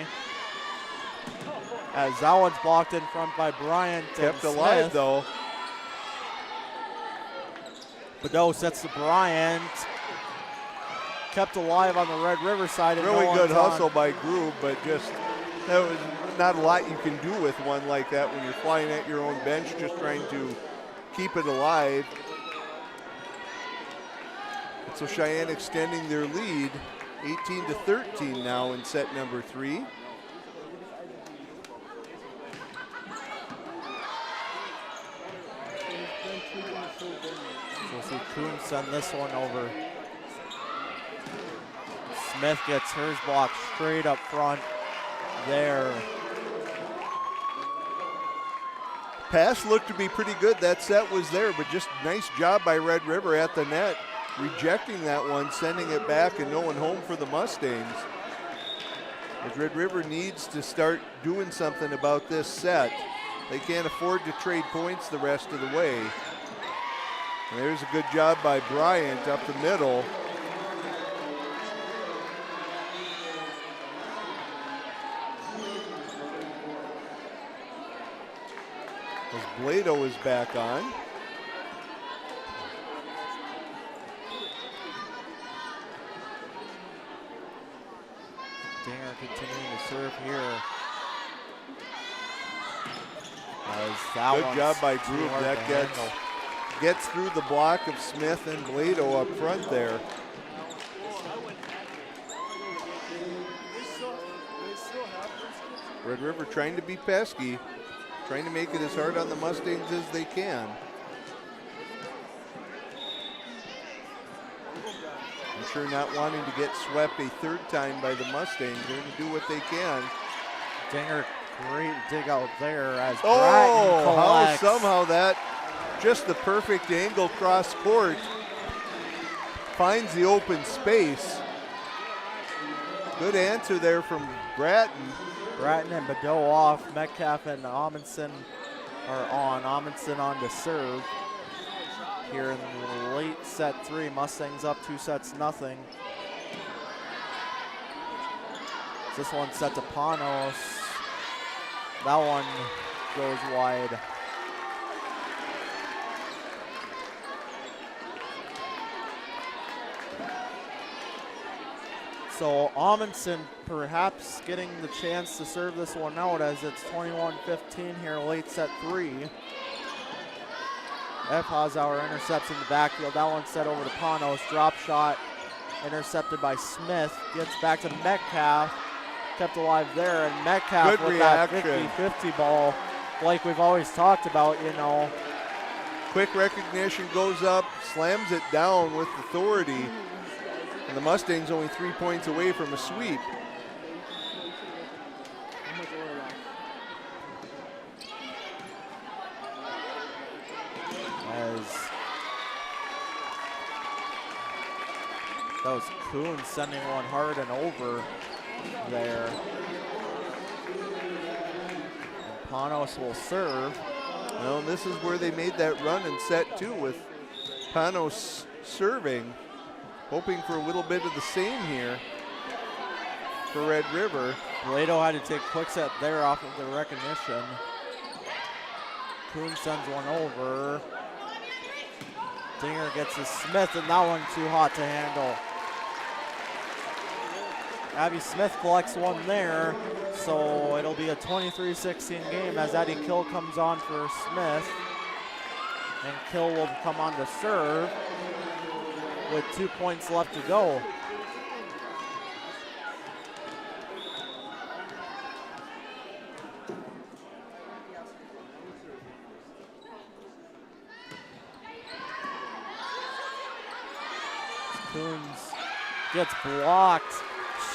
As that one's blocked in front by Bryant. Kept and alive, Smith. though. Badeau sets to Bryant. Kept alive on the Red River side. And Really no good one's hustle on. by Grube, but just that was not a lot you can do with one like that when you're flying at your own bench, just trying to keep it alive. So Cheyenne extending their lead, 18-13 now in set number 3. So we'll see Kuhn send this one over. Smith gets hers blocked straight up front there. Pass looked to be pretty good. That set was there, but just nice job by Red River at the net, rejecting that one, sending it back, and no one home for the Mustangs. As Red River needs to start doing something about this set. They can't afford to trade points the rest of the way. And there's a good job by Bryant up the middle. As Blado is back on. Dinger continuing to serve here. That good job by Grube. That gets through the block of Smith and Blado up front there. Red River trying to be pesky, trying to make it as hard on the Mustangs as they can. I'm sure not wanting to get swept a third time by the Mustangs. They're going to do what they can. Dinger, great dig out there as Bratton collects. How somehow that, just the perfect angle cross court. finds the open space. Good answer there from Bratton. Bratton and Badeau off. Metcalf and Amundsen are on. Amundsen on to serve. Here in the late set 3, Mustangs up 2-0. This one set to Panos. That one goes wide. So Amundsen perhaps getting the chance to serve this one out as it's 21-15 here, late set 3. F. Hausauer intercepts in the backfield. That one set over to Panos. Drop shot intercepted by Smith. Gets back to Metcalf. Kept alive there. And Metcalf Good with reaction. that 50-50 ball, like we've always talked about, you know. Quick recognition, goes up, slams it down with authority. And the Mustangs only 3 points away from a sweep. That was Kuhn sending one hard and over there. And Panos will serve. Well, and this is where they made that run in set 2 with Panos serving. Hoping for a little bit of the same here for Red River. Blado had to take quick set there off of the recognition. Kuhn sends one over. Dinger gets to Smith, and that one too hot to handle. Abby Smith collects one there, so it'll be a 23-16 game as Eddie Kill comes on for Smith. And Kill will come on to serve with 2 points left to go. Coons gets blocked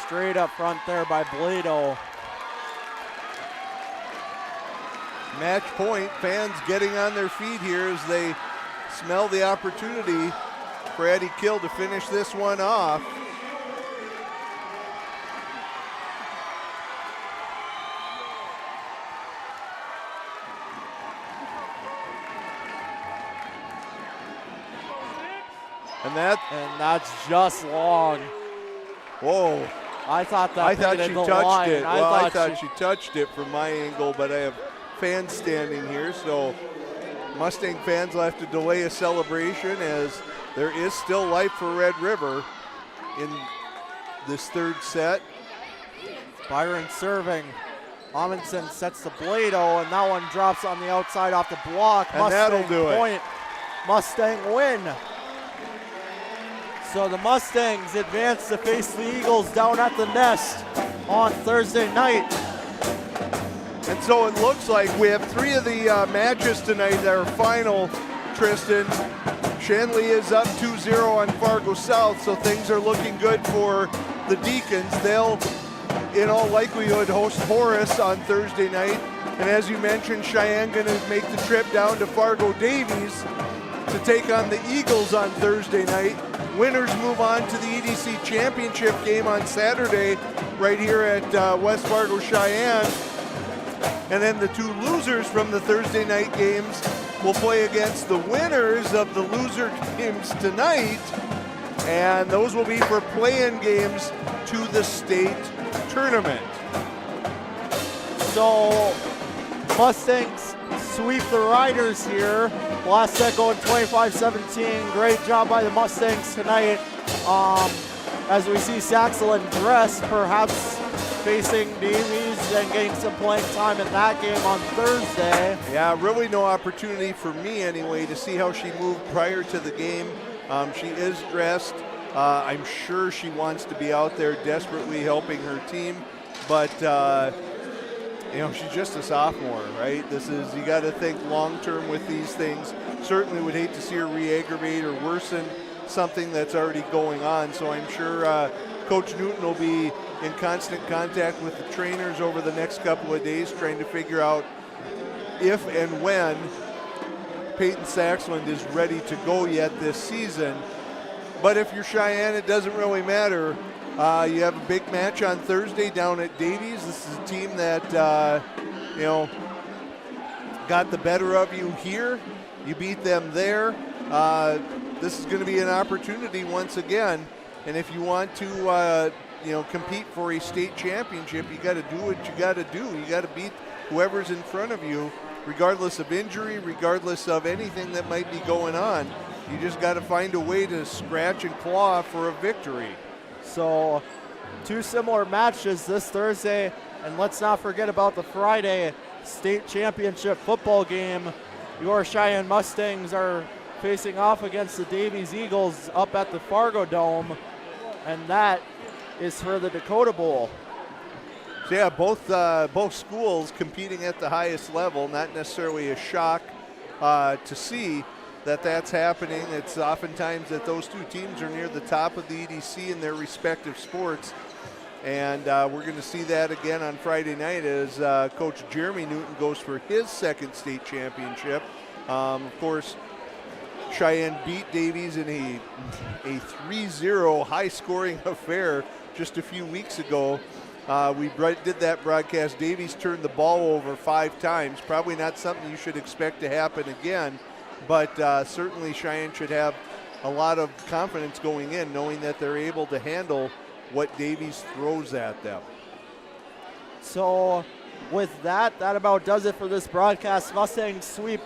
straight up front there by Blado. Match point, fans getting on their feet here as they smell the opportunity for Eddie Kill to finish this one off. And that's just long. Whoa. I thought that I thought she touched line. it. Well, I thought she touched it from my angle, but I have fans standing here, so Mustang fans will have to delay a celebration as there is still life for Red River in this third set. Byron serving. Amundsen sets the Blado, and that one drops on the outside off the block. And Mustang that'll do point. it. Mustang win. So the Mustangs advance to face the Eagles down at the Nest on Thursday night. And so it looks like we have 3 of the matches tonight that are final, Tristan. Shanley is up 2-0 on Fargo South, so things are looking good for the Deacons. They'll, in all likelihood, host Horace on Thursday night. And as you mentioned, Cheyenne going to make the trip down to Fargo Davies to take on the Eagles on Thursday night. Winners move on to the EDC Championship game on Saturday right here at West Fargo Cheyenne. And then the 2 losers from the Thursday night games will play against the winners of the loser games tonight. And those will be for play-in games to the state tournament. So Mustangs sweep the Riders here. Last set going 25-17. Great job by the Mustangs tonight. As we see Saxelin dress, perhaps facing Davies and getting some playing time in that game on Thursday. Yeah, really no opportunity for me anyway to see how she moved prior to the game. She is dressed. I'm sure she wants to be out there desperately helping her team, but you know, she's just a sophomore, right? This is, you got to think long-term with these things. Certainly would hate to see her re-aggravate or worsen something that's already going on. So I'm sure Coach Newton will be in constant contact with the trainers over the next couple of days, trying to figure out if and when Peyton Saxland is ready to go yet this season. But if you're Cheyenne, it doesn't really matter. You have a big match on Thursday down at Davies. This is a team that, got the better of you here. You beat them there. This is going to be an opportunity once again. And if you want to, compete for a state championship, you got to do what you got to do. You got to beat whoever's in front of you, regardless of injury, regardless of anything that might be going on. You just got to find a way to scratch and claw for a victory. So 2 similar matches this Thursday, and let's not forget about the Friday state championship football game. Your Cheyenne Mustangs are facing off against the Davies Eagles up at the Fargo Dome, and that is for the Dakota Bowl. So yeah, both schools competing at the highest level. Not necessarily a shock to see that that's happening. It's oftentimes that those two teams are near the top of the EDC in their respective sports. And we're going to see that again on Friday night as Coach Jeremy Newton goes for his second state championship. Of course, Cheyenne beat Davies in a 3-0 high-scoring affair just a few weeks ago. We did that broadcast. Davies turned the ball over 5 times. Probably not something you should expect to happen again. But certainly Cheyenne should have a lot of confidence going in, knowing that they're able to handle what Davies throws at them. So with that about does it for this broadcast. Mustangs sweep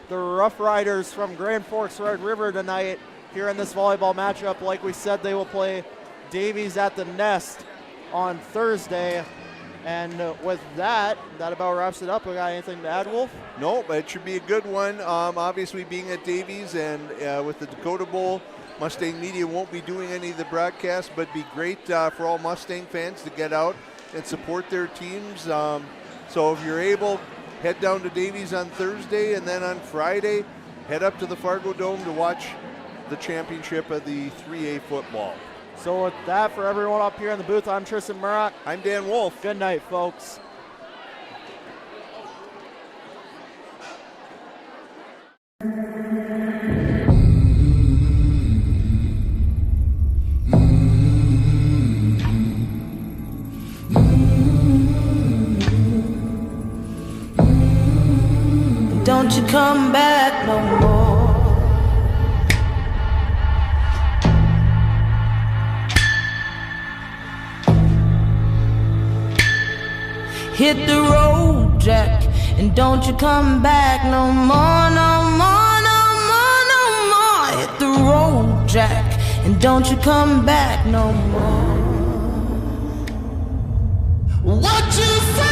the Rough Riders from Grand Forks Red River tonight here in this volleyball matchup. Like we said, they will play Davies at the Nest on Thursday. And with that about wraps it up. We got anything to add, Wolf? No, but it should be a good one. Obviously being at Davies and with the Dakota Bowl, Mustang Media won't be doing any of the broadcasts, but it'd be great for all Mustang fans to get out and support their teams. So if you're able, head down to Davies on Thursday, and then on Friday, head up to the Fargo Dome to watch the championship of the 3A football. So with that, for everyone up here in the booth, I'm Tristan Murrock. I'm Dan Wolf. Good night, folks. Don't you come back no more. Hit the road, Jack, and don't you come back no more, no more, no more, no more. Hit the road, Jack, and don't you come back no more. What you say?